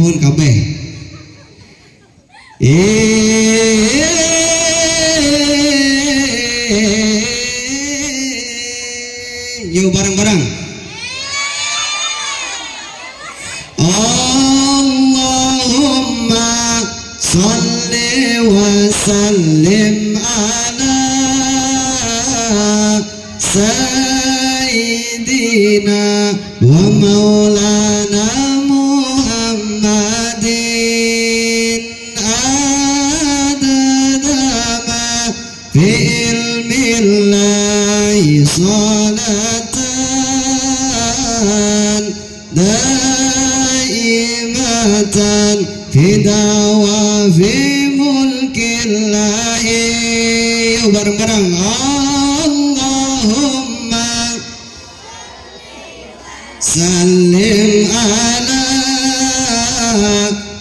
nuhun kabeh. Yuk bareng-bareng. Allahumma sholli wa sallim ala sayyidina wa maulana Muhammadin adada ma fi ilmillahi salatan daimatan fi dawafi mulkillahi. Yuk bareng-bareng. Allahumma sallim ala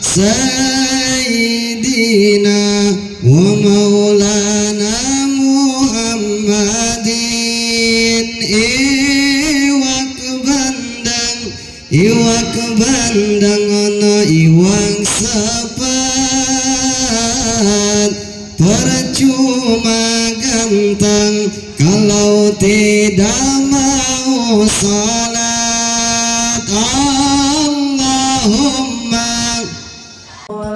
sayyidina wa maulana Muhammadin. Iwak bandang ana iwang sepat, percuma ganteng kalau tidak mau salat. Allahumma wa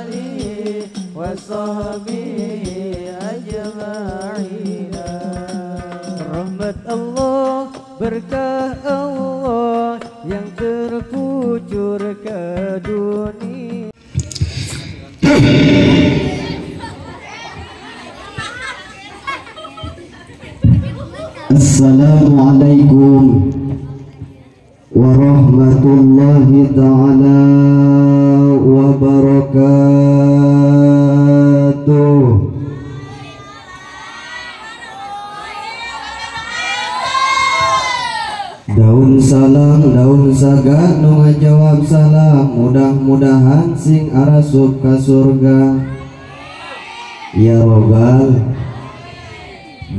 alihi wa sahbihi ajma'in. Rahmat Allah, berkah Allah yang terkucur ke dunia. Assalamualaikum warahmatullahi ta'ala wabarakatuh. Daun salam, daun saga, nu ngajawab salam, mudah-mudahan sing arasup ka surga. Ya Robbal.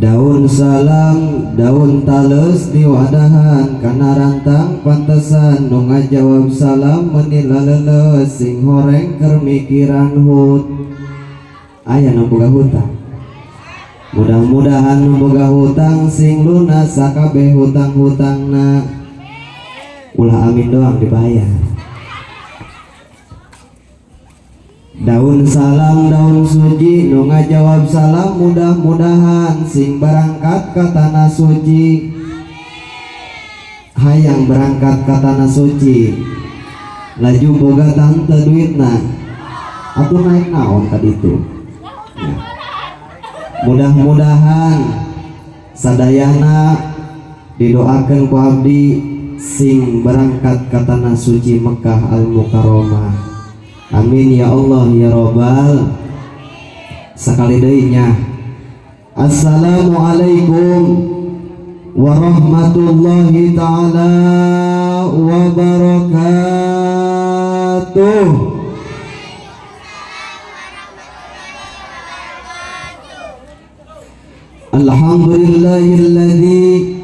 Daun salam, daun tales diwadahan, kana rantang pantesan nu ngajawab salam menila leles sing horeng keur mikiran hut. Aya nu boga hutang. Mudah-mudahan boga hutang sing lunas sakabeh hutang-hutangna. Ulah amin doang dibayar. Daun salam, daun suci, nu ngajawab salam mudah-mudahan sing berangkat ke tanah suci. Hayang berangkat ke tanah suci, laju boga tante duitna, atuh naik naon tadi itu. Ya. Mudah-mudahan sadayana didoakan ku abdi sing berangkat ke tanah suci Mekah Al-Mukarramah. Amin ya Allah ya Robbal. Sakali deunya. Assalamualaikum warahmatullahi ta'ala wabarakatuh. Alhamdulillahilladzi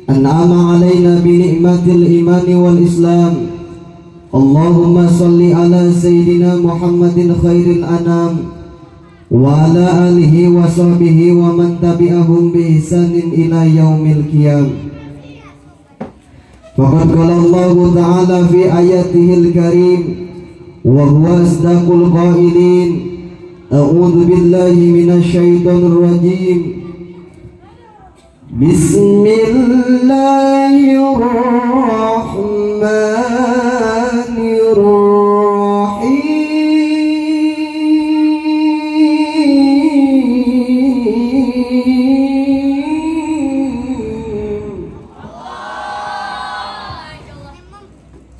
an'ama alaina bi ni'matil imani wal islam. Allahumma salli ala sayyidina Muhammadin khairil anam wa ala alihi wa sahbihi wa man tabi'ahum bi ihsanin ila yaumil qiyam. Faqad qala Allah ta'ala fi ayatihil karim wa huwa asdaqul qailin. A'udzu billahi minasy syaithanir rajim.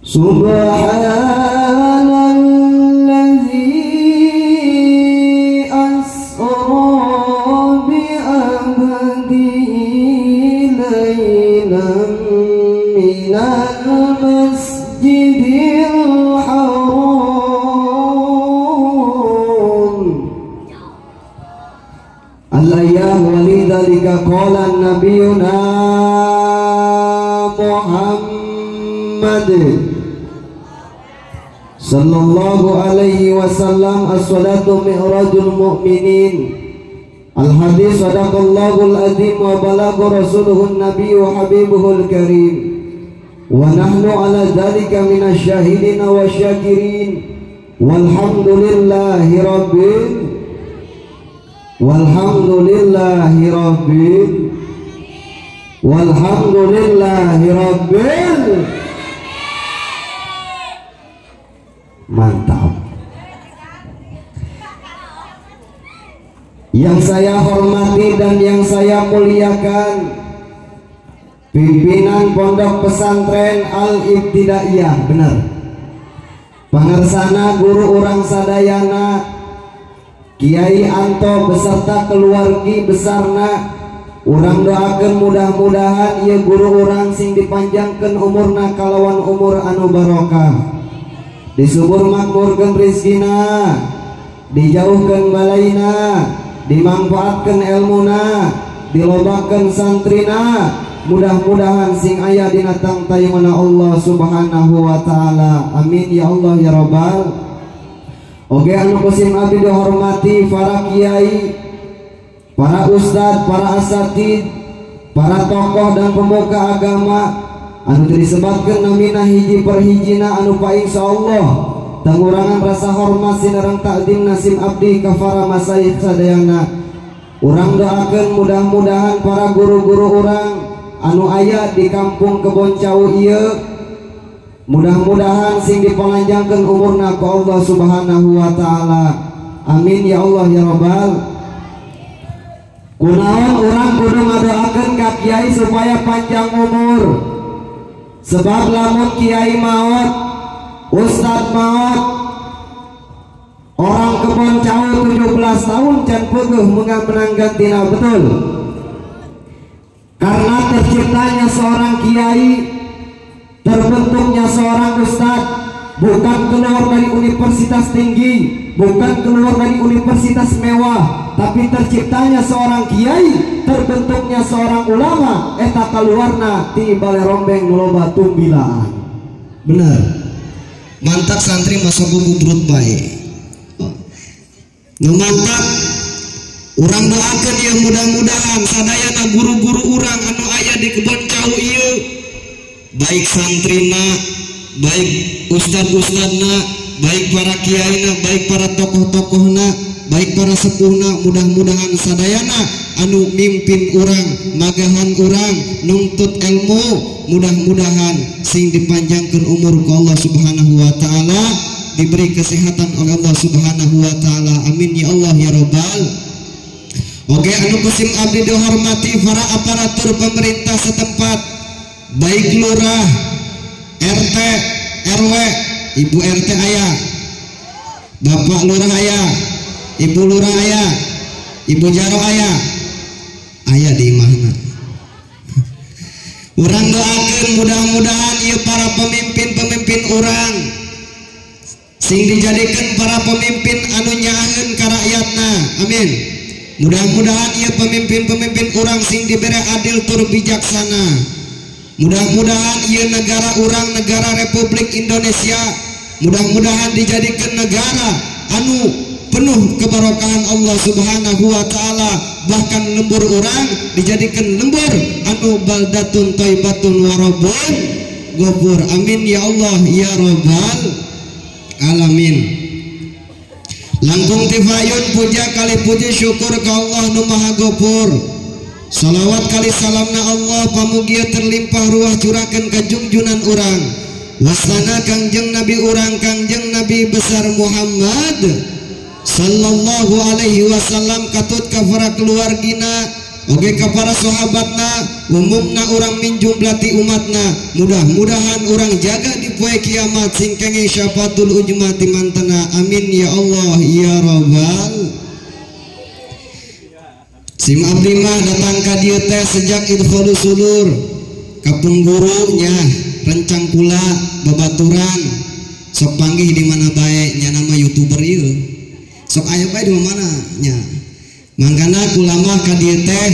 Subhanallazi asra bi abdihi laylan minal masjidil haram. Al-ayah walidhalika qala nabiyuna Muhammad sallallahu alaihi wasallam, as-salatu mi'rajul mu'minin. Al-hadis sadaqallahul azim wa balagha rasuluhun nabiyyu habibuhul karim. Wa nahnu ala dzalika minasy syahidin wa syakirin. Walhamdulillahi rabbil. Mantap. Yang saya hormati dan yang saya muliakan, pimpinan Pondok Pesantren Al-Ibtidaiyah, benar, pangersana guru urang sadayana Kiai Anto beserta keluargi besarna. Urang doakeun mudah-mudahan ieu guru urang sing dipanjangkeun umurna kalawan umur anu barokah, disubur makmurkeun rizkina, dijauhkeun balaina, dimanfaatkeun ilmuna, dilobakeun santrina. Mudah-mudahan sing aya dina tangtayungna Allah Subhanahu wa taala. Amin ya Allah ya Rabbal. Oge anu kusim abdi dihormati para kiai, para ustad, para asatid, para tokoh dan pemuka agama anu disebutkeun namina hiji per hijina anu pa insyaallah tangurangan rasa hormat sinareng takdim nasim abdi ka para masyayikh sadayana. Urang doakeun mudah-mudahan para guru-guru urang anu aya di kampung Kebon Cau ieu, mudah-mudahan sing dipanjangkeun umurna ku Allah Subhanahu wa taala. Amin ya Allah ya Rabbal. Kunaon urang kudu ngadoakeun ka kiai supaya panjang umur. Sebab lamun kiai maot, ustad maot, orang Kebon Cau 17 tahun can peuguh meunggah menanggantina, betul? Karena terciptanya seorang kiai, terbentuknya seorang ustad, bukan keluar dari universitas tinggi, bukan keluar dari universitas mewah, tapi terciptanya seorang kiai, terbentuknya seorang ulama, eta kaluarna ti balai rombeng loba tumbilaan. Benar. Mantap santri masuk bubrut bae. Mantap. Urang doakeun ieu mudah-mudahan sadayana guru-guru urang anu aya di Kebon Cau ieu, baik santrina, baik ustad-ustadna, baik para kiaina, baik para tokoh-tokohna, baik para sepuhna, mudah-mudahan sadayana anu mimpin urang, magahan urang, nuntut ilmu, mudah-mudahan sing dipanjangkeun umur ku Allah Subhanahu wa taala, diberi kesehatan oleh Allah Subhanahu wa taala. Amin ya Allah ya Rabbal. Oke, anu kusim abdi dihormati para aparatur pemerintah setempat, baik lurah, RT, RW, ibu RT aya, bapak lurah aya, ibu lurah aya, ibu jaro aya di imahna. Urang doakeun mudah-mudahan ieu para pemimpin-pemimpin urang sing dijadikeun para pemimpin anu nyaeun ka rakyatna. Amin. Mudah-mudahan ia pemimpin-pemimpin orang sing diberi adil tur bijaksana. Mudah-mudahan ia negara orang, negara Republik Indonesia, mudah-mudahan dijadikan negara anu penuh keberkahan Allah Subhanahu wa taala. Bahkan lembur orang dijadikan lembur anu baldatun thayyibatun wa rabbun ghafur. Amin ya Allah ya Rabbal alamin. Langkung tifayun puja kali puji syukur ka Allah nu maha gopur. Salawat kali salamna Allah pamugia terlimpah ruah curakeun ka junjunan urang wasana kangjeng Nabi urang kangjeng Nabi besar Muhammad sallallahu alaihi wasallam, katut ka para keluargina oge ka para sahabatna, umumna urang min jumlati umatna. Mudah-mudahan urang jaga di poe kiamat sing kenging syafaatul ujma ti mantena. Amin ya Allah ya Rabbal. Sim abdi mah datang ka dieu teh sejak idkhulus sulur kapung gurunya rencang pula babaturan sok panggih di mana bae nya nama YouTuber ieu sok aya bae di mana nya. Mangkana kulama ka dieu teh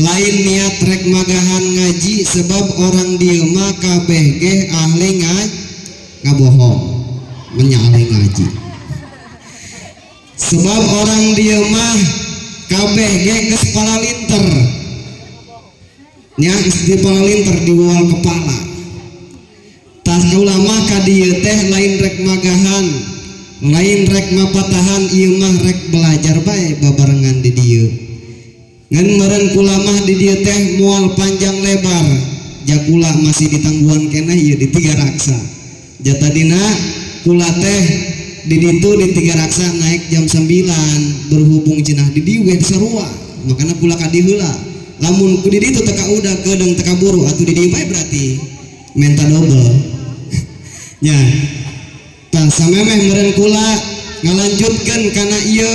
lain niat rek magahan ngaji, sebab orang dieu mah kabeh ge ahli ngabohong. menyalih ngaji. Sebab orang dia mah kabeh ge geus palalinter nya di palalinter di wal kepala. Tas ulama ka dieu teh lain rek magahan, lain rek mapatahan, ieu mah rek belajar bae babarengan di dieu. Ngan meureun kula mah di dieu teh moal panjang lebar, jakula masih ditangguhan keneh ieu di Tiga Raksa. Jatadina kula teh di ditu di Tiga Raksa naik jam 9 berhubung cenah di dieu ge sarua, makana kula ka dieu heula. Lamun ku di ditu teka udah kedeung teka buru atuh di dieu bae berarti menta double. Nya tah samemeh meureun kula ngalanjutkeun kana ieu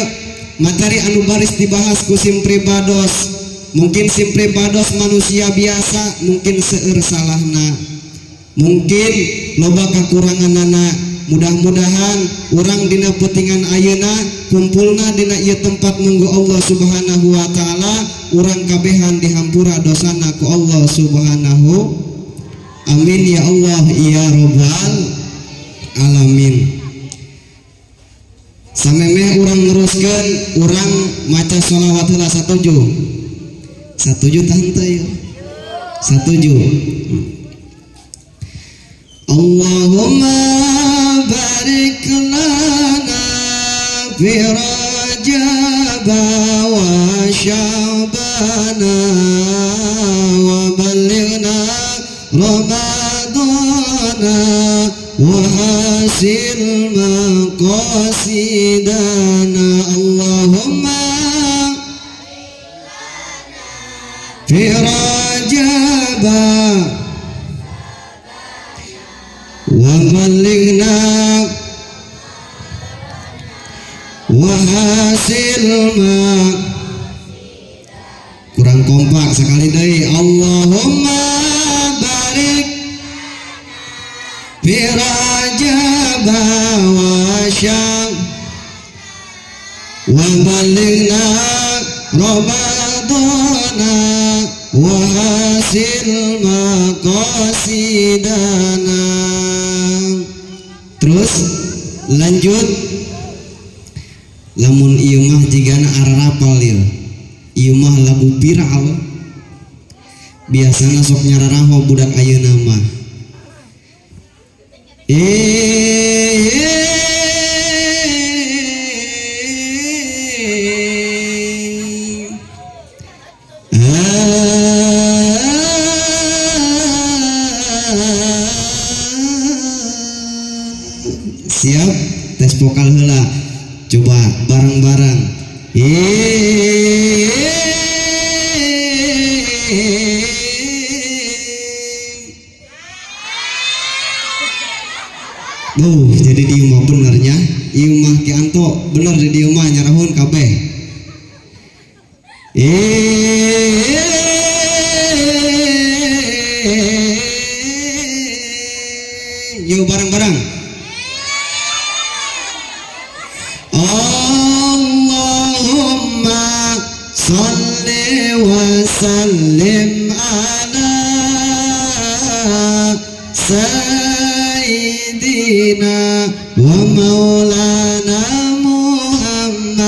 materi anu baris dibahas ku sim pribados. Mungkin sim pribados manusia biasa, mungkin seueur salahna, mungkin loba kakuranganana. Mudah-mudahan urang dina peutingan ayeuna kumpulna dina ieu tempat nunggu Allah Subhanahu wa taala, urang kabehan dihampura dosana ku Allah Subhanahu. Amin ya Allah ya rabbal alamin. Samemeh urang neruskeun, urang maca sholawat heula satuju. Satuju tah henteu ya. Satuju. Allahumma barik lana fi Rajab wa Sya'ban wa ballighna Ramadana wa hasil maqasidana. Allahumma fi Rajab wa ballighna wa hasil kurang kompak sekali deui. Allahumma barik fi Rajab wa Sya'ban wa ballighna Ramadana wa hasil maqasidana. Terus lanjut, lamun ieu mah jigana ararapal ieu. Ieu mah lagu viral. Biasana sok nyararaho budak ayeuna mah. Siap, tes vokal heula. Coba bareng-bareng. Jadi dieu mah benernya, ieu mah ki anto bener di dieu mah nyarahun kabeh. Yuk bareng-bareng. Allahumma salli wa sallim ala sayyidina wa maulana Muhammadin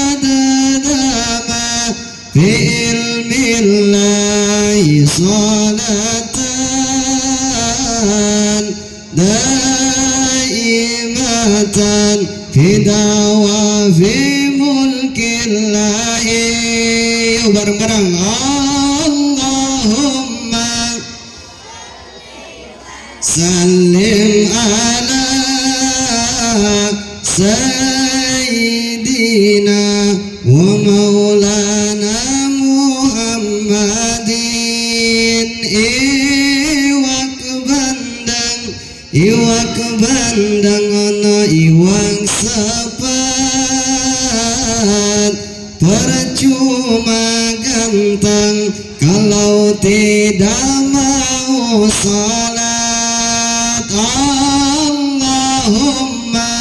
adada ma fi ilmillahi salatan daimatan fidawa fi mulkillahi. Bareng-bareng. Allahumma sallim ala sayyidina wa maulana Muhammadin. Iwak bandang ana iwang sapat, percuma ganteng kalau tidak mau salat. Allahumma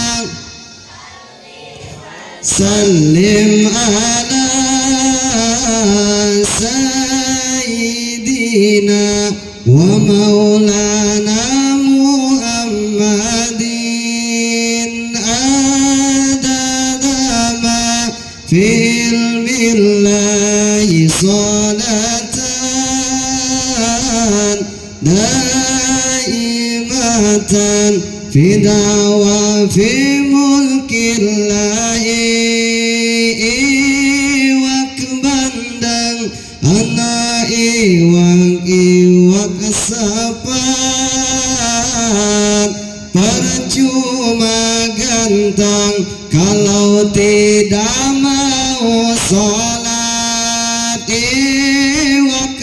sallim ala sayyidina wa maulana fil billahi salatan daimatan fi dawa fi mulkillahi iwak bandang ana iwak sapan percuma gantang kalau tidak mau sholat iwak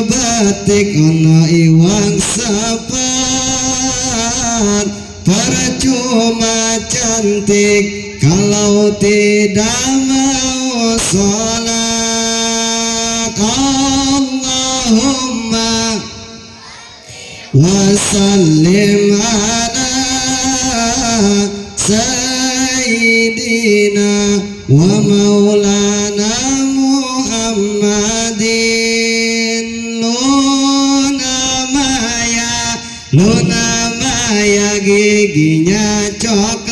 batik ana iwak sapan percuma cantik kalau tidak mau sholat. Allahumma wasallim ala sayyidina wa maulana Muhammadin. Luna maya giginya coklat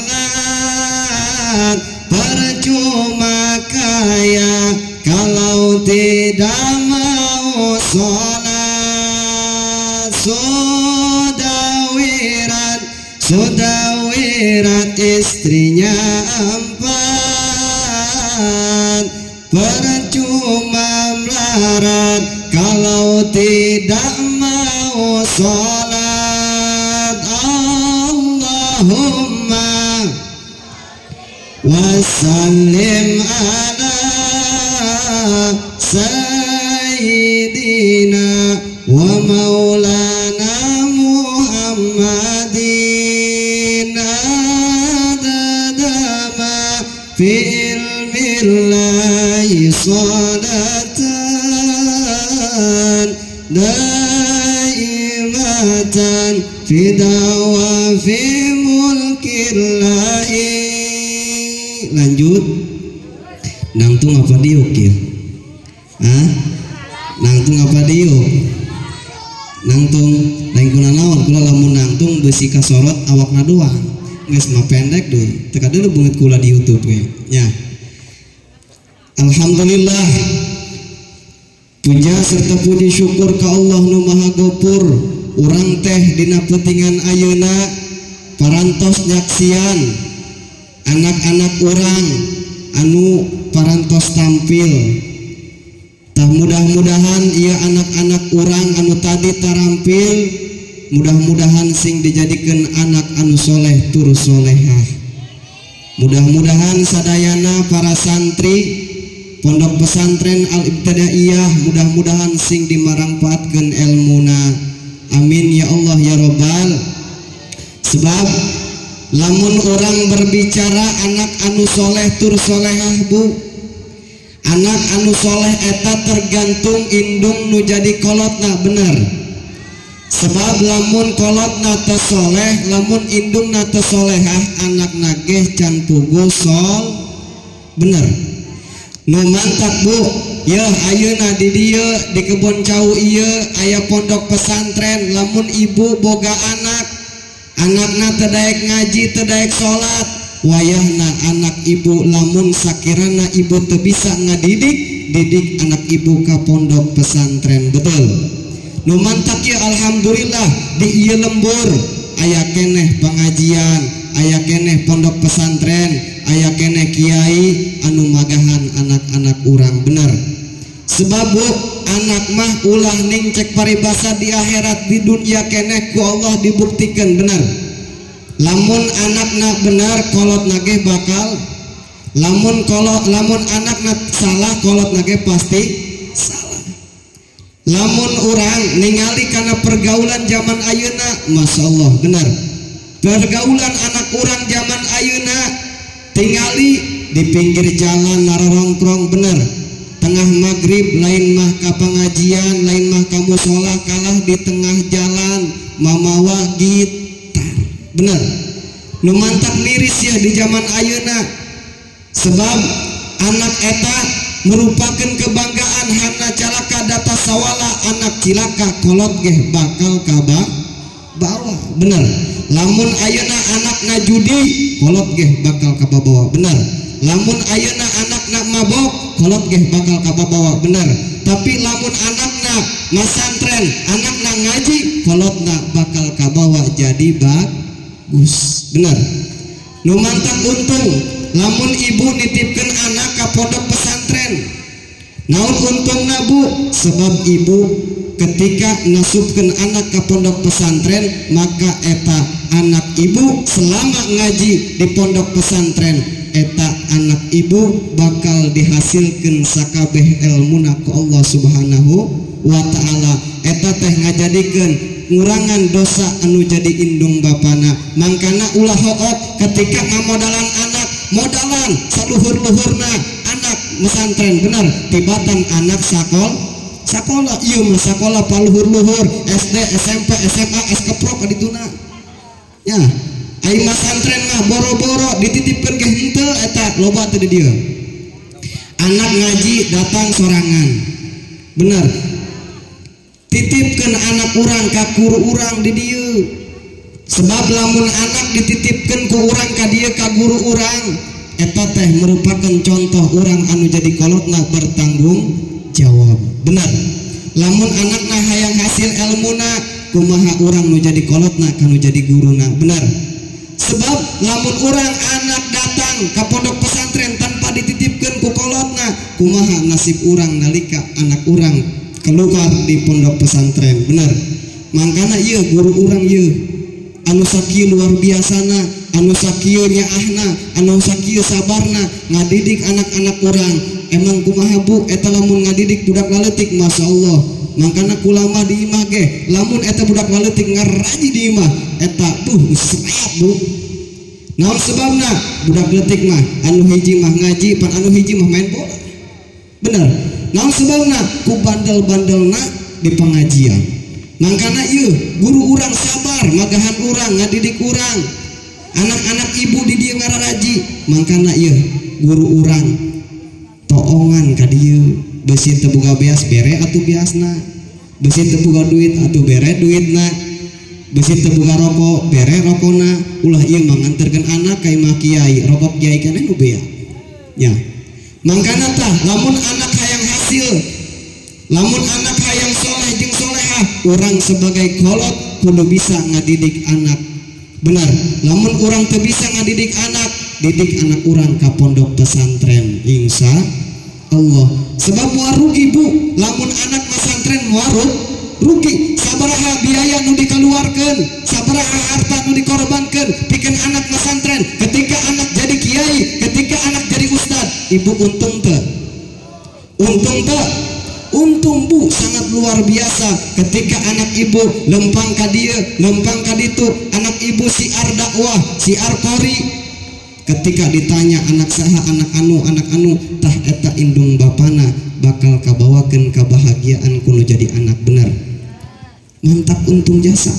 percuma kaya kalau tidak mau sholat. Sudah wirat istrinya 4 percuma melarat kalau tidak mau sholat. Allahumma wasallim ala sayyidina wa maulana Muhammadin adadama fi ilmillahi salatan daimatan fi dawa fi mulkillahi. Lanjut nangtung apa diuk ya? Nangtung apa diuk? Nangtung lain kuna naon kula lamun nangtung besi kasorot awakna doang geus mah pendek deui teu kadeu beungeut kula di YouTube ge nya. Alhamdulillah puja serta puji syukur ka Allah nu Maha Gopur. Urang teh dina peutingan ayeuna parantos nyaksian anak-anak urang anu parantos tampil. Tah mudah-mudahan ieu anak-anak urang anu tadi tarampil mudah-mudahan sing dijadikeun anak anu soleh tur solehah. Mudah-mudahan sadayana para santri pondok pesantren Al-Ibtidaiyah mudah-mudahan sing dimarangpaatkeun elmuna. Amin ya Allah ya Rabbal. Sebab lamun orang berbicara anak anu soleh tur solehah bu, anak anu soleh eta tergantung indung nu jadi kolotna bener. Sebab lamun kolotna teu soleh, lamun indungna teu solehah, anak nageh can puguh sol bener. Nu mantap bu, ya ayeuna di dieu di kebon cau ieu aya pondok pesantren. Lamun ibu boga anakna teu daek ngaji teu daek salat, wayahna anak ibu lamun sakirana ibu teu bisa didik anak ibu ka pondok pesantren. Betul. Nu mantap ya alhamdulillah di ieu lembur aya keneh pengajian, aya keneh pondok pesantren, aya keneh kiai anu magahan anak-anak urang bener. Sebab bu, anak mah ulah ning cek paribasa di akhirat, di dunia keneh ku Allah dibuktikan bener. Lamun anakna bener kolot nage bakal, lamun anakna salah kolot nage pasti salah. Lamun urang ningali karena pergaulan zaman ayeuna, masya Allah bener. Pergaulan anak urang zaman ayeuna tingali di pinggir jalan narongkrong bener. Tengah maghrib lain mah ka pengajian, lain mah ka mushola, kalah di tengah jalan mamawa gitar bener. Nu mantap miris ya di zaman ayeuna. Sebab anak eta merupakan kebanggaan hana calaka data sawala, anak cilaka kolot geh bakal kaba bawa bener. Lamun ayeuna anak na judi kolot geh bakal kaba bawa bener. lamun ayeuna anakna mabok kolot ge bakal kabawa bener, tapi lamun anakna masantren anakna ngaji kolotna bakal kabawa jadi bagus bener. Nu mantap untung lamun ibu nitipkeun anak ka pondok pesantren. Naon untungna Bu? Sebab ibu ketika ngasupkeun anak ka pondok pesantren maka eta anak ibu selama ngaji di pondok pesantren eta anak ibu bakal dihasilkeun sakabeh ilmuna ku Allah Subhanahu wa taala. Eta teh ngajadikeun ngurangan dosa anu jadi indung bapana. Mangkana ulah hook ketika ngamodalan anak, modalan saluhur-luhurna anak pesantren bener, tibatan anak sakola ieu mah sakola paluhur-luhur SD, SMP, SMA, SKPRO kadituna. Ya, ai pesantren mah boro-boro dititipkeun ge henteu eta loba teh di dieu. Anak ngaji datang sorangan. Bener. Titipkeun anak urang ka guru urang di dieu. Sebab lamun anak dititipkeun ku urang ka dieu ka guru urang, eta teh merupakan contoh urang anu jadi kolotna bertanggung jawab. Benar. Lamun anakna hayang hasil ilmuna, kumaha urang nu jadi kolotna kanu jadi guruna. Benar. Sebab lamun urang anak datang ka pondok pesantren tanpa dititipkeun ku kolotna, kumaha nasib urang nalika anak urang keluar di pondok pesantren. Benar. Mangkana ieu guru urang ieu anu sakieu luar biasana, anu sakieu nyaahna, anu sakieu sabarna ngadidik anak-anak urang. Emang kumaha Bu eta lamun ngadidik budak laletik Masya Allah. Mangkana kulama di imah ge lamun eta budak laletik ngaraji di imah eta serayap Bu. Naon sebabna? Budak leutik mah anu hiji mah ngaji, pan anu hiji mah main bola. Bener. Naon sebabna? Ku bandel-bandelna di pengajian. Mangkana ieu guru urang sabar magahan urang ngadidik urang. Anak-anak ibu di dieu ngararaji. Mangkana ieu guru urang toongan ka dieu. Beusi teu boga beas bere atuh biasna. Beusi teu boga duit atuh bere duitna. Beusi teu boga rokok bere rokona. Ulah ieu mah nganterkeun anak ka imah kiai, rokok kiai keneh nu bea. Ya. Mangkana tah lamun anak hayang hasil, lamun anak hayang soleh jeung solehah, urang sebagai kolot kudu bisa ngadidik anak. Benar. Lamun urang teu bisa ngadidik anak, didik anak urang ka pondok pesantren insya Allah. Sebab moal rugi Bu, lamun anak pesantren moal rugi. Sabaraha biaya nu dikeluarkeun, sabaraha harta nu dikorbankeun pikeun anak pesantren. Ketika anak jadi kiai, ketika anak jadi ustad, ibu untung teu? Untung teu? Untung Bu, sangat luar biasa. Ketika anak ibu lempang ka dieu, lempang ka ditu, anak ibu siar dakwah, siar qori. Ketika ditanya anak saha, anak anu tah eta indung bapana bakal kabawakeun kebahagiaan kuno jadi anak bener. Mantap untung jasa.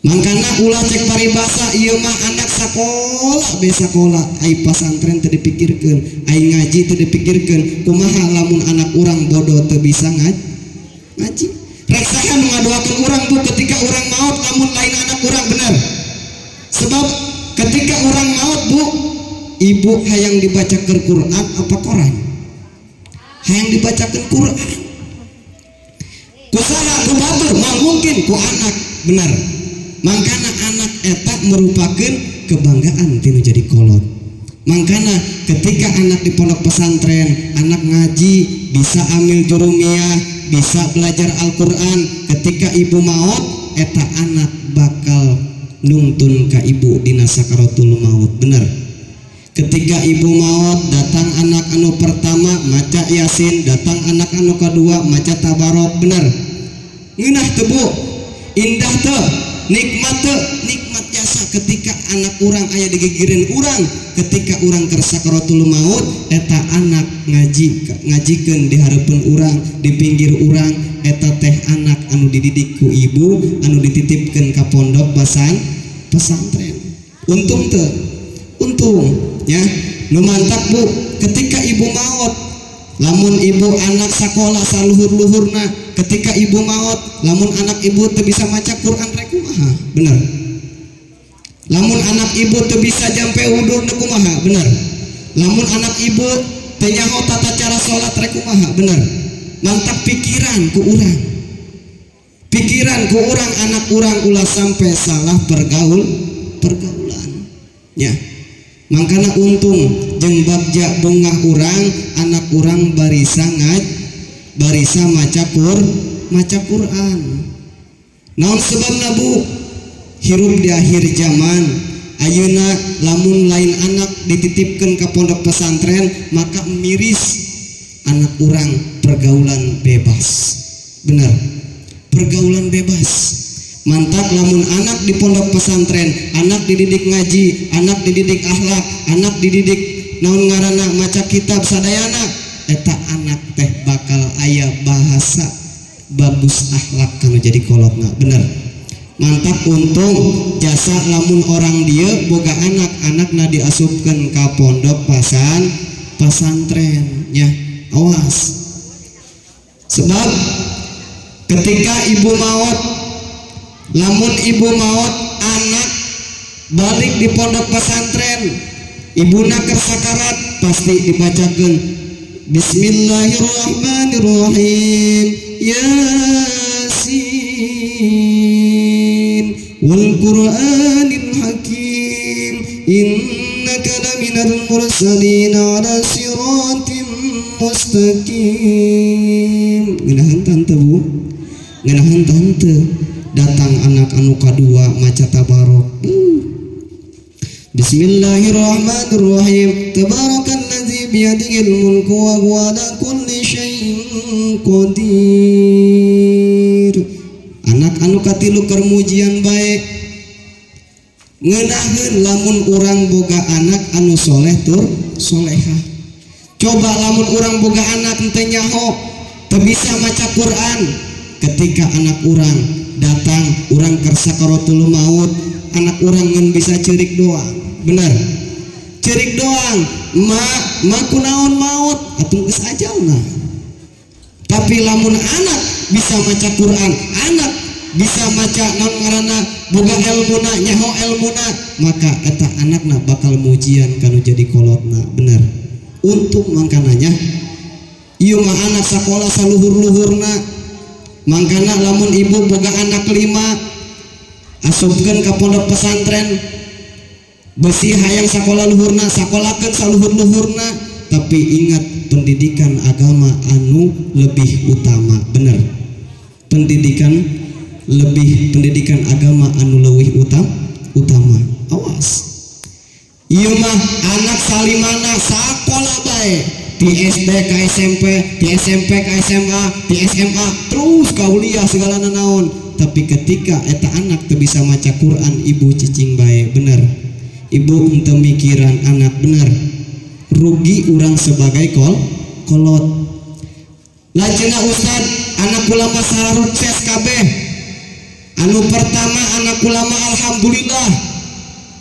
Mangkana ulah cek paribasa ieu mah anak sakola be sakola, ai pasantren teu dipikirkeun, ai ngaji teu dipikirkeun. Kumaha lamun anak urang bodoh teu bisa ngaji. Rek saha nu ngadoakeun urang Bu ketika urang maot lamun lain anak urang bener. Sebab ketika orang maut Bu, ibu hayang dibacakan Quran apa koran? Hayang dibacakan Quran. Kusaha ku batur, mau mungkin ku anak benar. Mangkana anak eta merupakan kebanggaan tinu jadi kolot. Mangkana ketika anak di pondok pesantren, anak ngaji, bisa amil jurumiyah, bisa belajar Al-Quran. Ketika ibu maut, eta anak bakal nuntun ka ibu dina sakaratul maut. Bener. Ketika ibu maut, datang anak anu pertama maca Yasin, datang anak anu kedua maca Tabarok. Bener. Ngeunah teu Bu? Indah teu? Nikmat teu? Nikmat jasa ketika anak urang aya digigireun urang. Ketika urang keur sakaratul maut, eta anak ngajikeun di hareupeun urang, di pinggir urang. Eta teh anak anu dididik ku ibu, anu dititipkeun ka pondok pesantren. Untung teu? Untung ya. Nu mantap Bu, ketika ibu maut, lamun ibu anak sakola saluhur-luhurna, ketika ibu maut, lamun anak ibu teu bisa maca Quran rek kumaha? Bener. Lamun anak ibu teu bisa jampe wudu teu kumaha? Bener. Lamun anak ibu teu nyaho tata cara salat rek kumaha? Bener. Mantap pikiran ku urang. Pikiran ku urang anak urang ulah sampai salah pergaulan. Ya. Mangkana untung jeung bagja bongah urang anak urang barisa maca Quran. Naon sebabna Bu? Hirup di akhir zaman ayeuna lamun lain anak dititipkeun ka pondok pesantren maka miris anak urang pergaulan bebas. Bener, pergaulan bebas. Mantap lamun anak di pondok pesantren, anak dididik ngaji, anak dididik akhlak, anak dididik naon ngaranna maca kitab sadayana, eta anak teh bakal aya bahasa bagus akhlak kanu jadi kolotna. Bener. Mantap untung jasa lamun orang dia boga anak-anakna diasupkeun ka pondok pesantren nya. Awas. Sebab ketika ibu maut, lamun ibu maut anak balik di pondok pesantren, ibuna keur sakarat pasti dibacakeun Bismillahirrahmanirrahim Yasin wal Qur'anil Hakim innaka laminal mursalin ala siratim mustaqim. Ngeunaheun tante Bu, ngeunaheun tante. Datang anak anu kadua maca tabarok. Bismillahirrahmanirrahim. Tabarakalladzi biyadihil mulku wa huwa ala kulli syai'in qadir. Anak anu katilu keur mujian bae. Ngeunaheun lamun urang boga anak anu soleh tur solehah. Coba lamun urang boga anak teu nyaho, teu bisa maca Quran, ketika anak urang datang urang keur sakaratul maut, anak urang ngan bisa ceurik doang. Bener, ceurik doang, ma kunaon maut atuh geus ajalna. Tapi lamun anak bisa maca Quran, anak bisa maca naon ngaranna boga elmuna, nyaho elmuna, maka eta anakna bakal mujian kanu jadi kolotna. Bener. Untung mangkananya ieu mah anak sakola saluhur-luhurna. Mangkana lamun ibu boga anak 5 asupkeun ka pondok pesantren, besi hayang sakola luhurna, sakolakeun saluhur-luhurna, tapi ingat pendidikan agama anu lebih utama. Bener, pendidikan agama anu leuwih utama. Awas, ieu mah anak salimana sakola bae, di SD ke SMP, di SMP ke SMA, di SMA terus kauliah segala naon. Tapi ketika eta anak teu bisa maca Quran, ibu cicing bae. Bener, ibu teu mikiran anak. Bener, rugi urang sebagai kolot. Lajenna Ustad, anak ulama sarut ses kabeh. Anu pertama anak ulama alhamdulillah,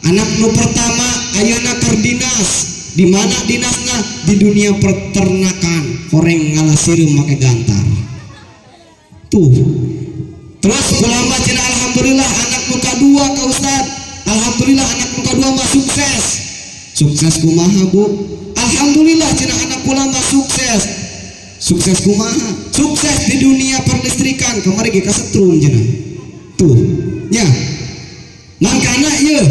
anak nu pertama ayeuna keur dinas. Di mana dinasna? Di dunia peternakan, horeng ngalasireum make gantar. Tuh. Terus ulama cenah alhamdulillah anak nu kadua ka Ustad. Alhamdulillah anak nu kadua mah sukses. Sukses kumaha, Bu? Alhamdulillah cenah anak ulama sukses. Sukses kumaha? Sukses di dunia perlistrikan, kamari ge kasetrum cenah. Tuh. Nya. Mangkana ieu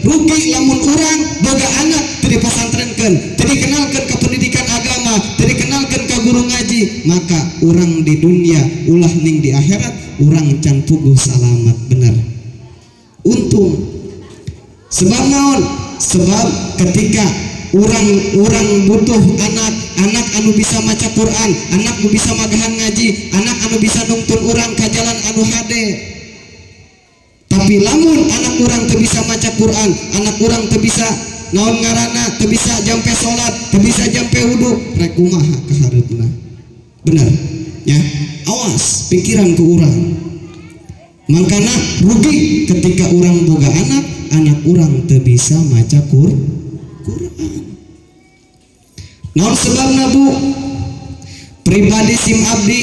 rugi lamun urang boga anak teu dipasantrenkeun, teu dikenalkeun ka pendidikan agama, teu dikenalkeun ka guru ngaji, maka urang di dunia ulah ning di akhirat urang can puguh salamat. Bener. Untung. Sebab naon? Sebab ketika urang butuh anak anu bisa maca Quran, anak anu bisa magahan ngaji, anak anu bisa nuntun urang ka jalan anu hade. Tapi lamun anak urang teu bisa maca Quran, anak urang teu bisa naon ngaranna, teu bisa jampe salat, teu bisa jampe wudu, rek kumaha kahareupna. Bener ya? Awas pikiran ku urang. Mangkana rugi ketika urang boga anak urang teu bisa maca Quran. Naon sebabna, Bu? Pribadi sim abdi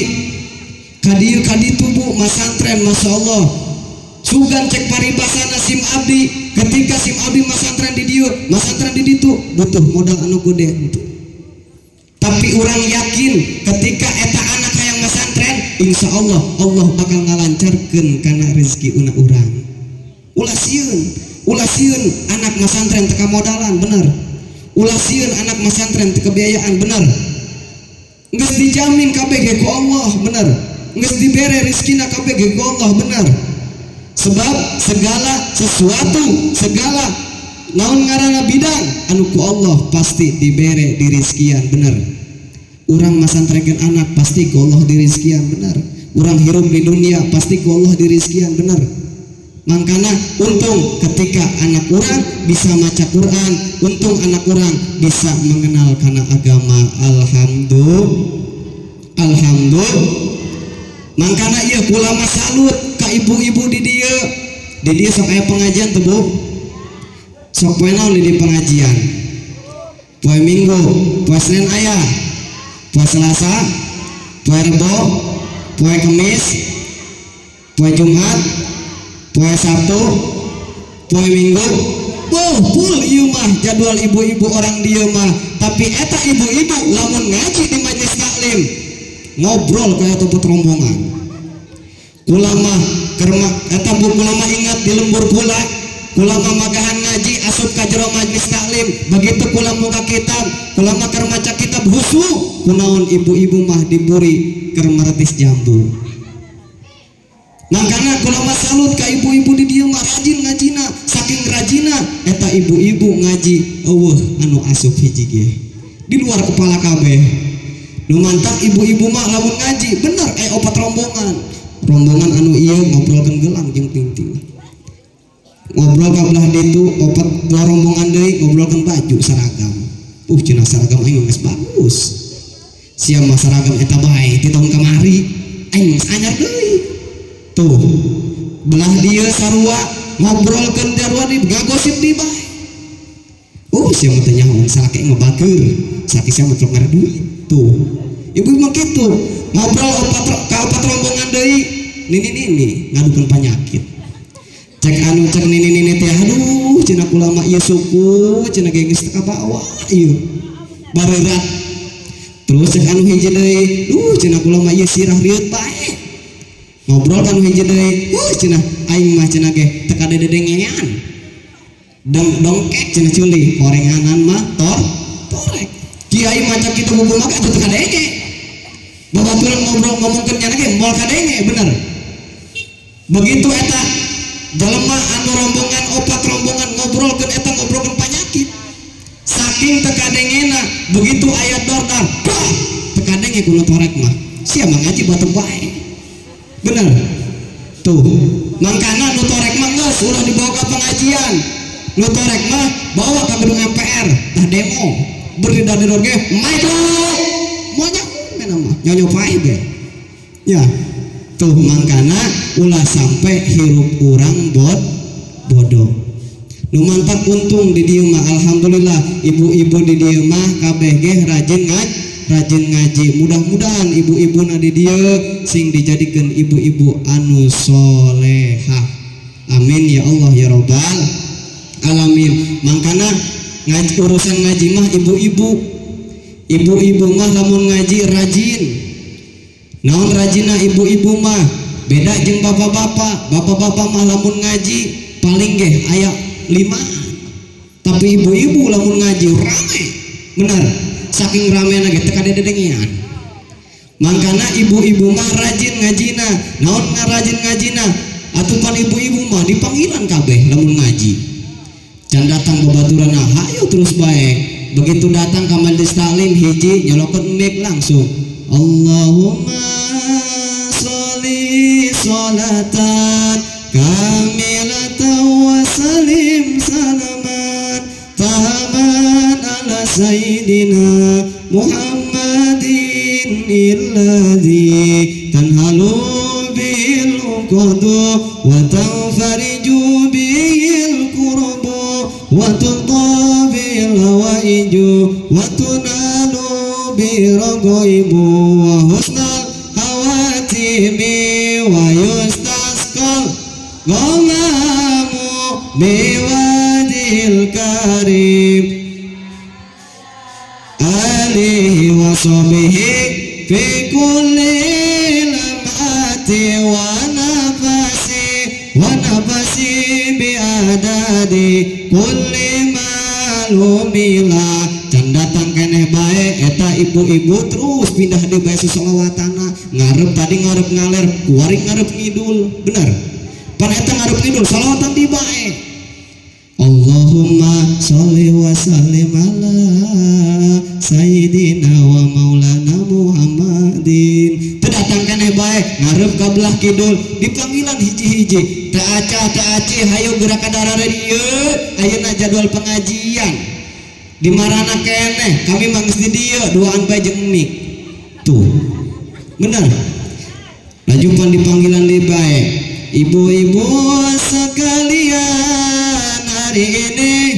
kadieu kaditu, Bu, masantren masyaallah. Sugan cek paribasana sim abdi ketika sim abdi masantren di dieu masantren di ditu butuh modal anu gede gitu. Tapi orang yakin ketika eta anak hayang masantren insya Allah Allah bakal ngalancarkeun kana rezeki una urang. Ulah sieun anak masantren teka modalan bener. Ulah sieun anak masantren teka biayaan bener. Geus dijamin kabeh ge ku Allah bener. Geus dibere rezekina kabeh ge ku Allah bener. Sebab segala sesuatu segala naon ngaranna bidang anu ku Allah pasti dibere dirizkian bener. Urang masantrenkeun anak pasti ku Allah dirizkian bener. Urang hirup di dunia pasti ku Allah dirizkian bener. Makanya untung ketika anak orang bisa maca Quran, untung anak orang bisa mengenal kana agama. Alhamdulillah. Makanya iya kulama salut ka ibu-ibu di dia sok aya pengajian tuh bu, sok poe naon di pengajian, poe Minggu, poe Senin aya, poe Selasa, poe Rebo, poe Kamis, poe Jumat, poe Sabtu, poe Minggu. Wow, full ieu mah jadwal ibu-ibu orang dieu mah. Tapi eta ibu-ibu lamun ngaji di majelis taklim ngobrol kayak topet rombongan. Kulama kerma eta bu kulama ingat di lembur pula kulama magahan ngaji asup ka jero majelis taklim begitu kula muka kitab kulama keur maca kitab husu kunaon ibu-ibu mah diburi keur meretis jambu. Makanya kulama salut ka ibu-ibu di dieu mah rajin ngajina saking rajina eta ibu-ibu ngaji eueuh anu asup hiji ge di luar kepala kabeh. Nu mantap ibu-ibu mah lamun ngaji bener opat rombongan anu iya ngobrolkeun gelang jeung ting-ting. Ngobrol ka belah ditu opat dua rombongan deui ngobrolkeun baju seragam. Cenah seragam aing geus bagus. Sia mah seragam eta bae ti tahun kamari aing geus anyar deui. Tuh belah dieu sarua ngobrolkeun jarua di ngagosip di bae. Sia mah teh nyaho salake ngebakeur. Saki sia mah trok ngare duit. Tuh ibu mah kitu ngobrol ka opat rombongan deui nini ngadukeun panyakit. Cek nini teh aduh cenah kulama ieu suku cenah ge geus teu kabawa ieu barerat. Terus cek anu hiji deui cenah kulama ieu sirah riut bae. Ngobrol ka anu hiji deui cenah aing mah cenah ge teu kada dedengean. Dongkek cenah culi horenganan mah torek. Kiai maca kitu buku mah atuh teu kadenge. Babaturan ngobrol ngomongkeun nya ge moal kadenge bener. Begitu eta jelema anu rombongan opat rombongan ngobrolkeun eta ngobrolkeun panyakit. Saking teu kadengena begitu aya dordar, teu kadenge ku nu torek mah. Sia mah ngaji batur bae. Bener. Tuh, mangkana nu torek mah geus ulah dibawa ka pengajian. Nu torek mah bawa ka gedung MPR, tah demo. Beri dari dorge, maju. Monya nama nyonya pae be. Ya. Tuh mangkana ulah sampai hirup urang bodoh. Nu mantap untung di dieu mah alhamdulillah ibu-ibu di dieu mah kabeh ge rajin ngaji. Mudah-mudahan ibu-ibuna di dieu sing dijadikeun ibu-ibu anu solehah. Amin ya Allah ya rabbal alamin. Mangkana ngaji urusan ngaji mah ibu-ibu mah lamun ngaji rajin. Naon rajina ibu-ibu mah beda jeung bapak-bapak mah lamun ngaji paling ge aya 5. Tapi ibu-ibu lamun ngaji rame bener saking ramena ge teu kada dedengian. Mangkana ibu-ibu mah rajin ngajina. Naon ngarajin ngajina atupan ibu-ibu mah dipanggilan kabeh lamun ngaji. Can datang babaturan hayo terus baik. Begitu datang ke majelis taklim hiji nyolokot mic langsung Allahumma sholli sholatan kamilatan wa salim salaman tahaman ala sayyidina Muhammadin illadhi tanhalu bil uqadu wa tanfariju bil kurbu wa tutabil hawaiju wa tunalu biragaibu wa husnal hawatimi wa yustasqal ghamamu biwadil karim alihi wa sahbihi fi kulli lamati wa nafasi biadadi kulli malumila. Can datang keneh bae eta ibu-ibu terus pindah di bae solawatana ngarep tadi ngarep ngaler kuaring ngarep ngidul bener pan eta ngarep ngidul solawatan di bae Allahumma sholli wa sallim ala sayyidina wa maulana Muhammadin. Teu datang keneh bae ngarep ka belah kidul dipanggilan hiji-hiji teu aca hayu gerak ka darare dieu ayeuna jadwal pengajian di marana keneh kami mangis di dia duaan bae jeung mik tuh bener lajupan dipanggilan di bae ibu-ibu sekalian hari ini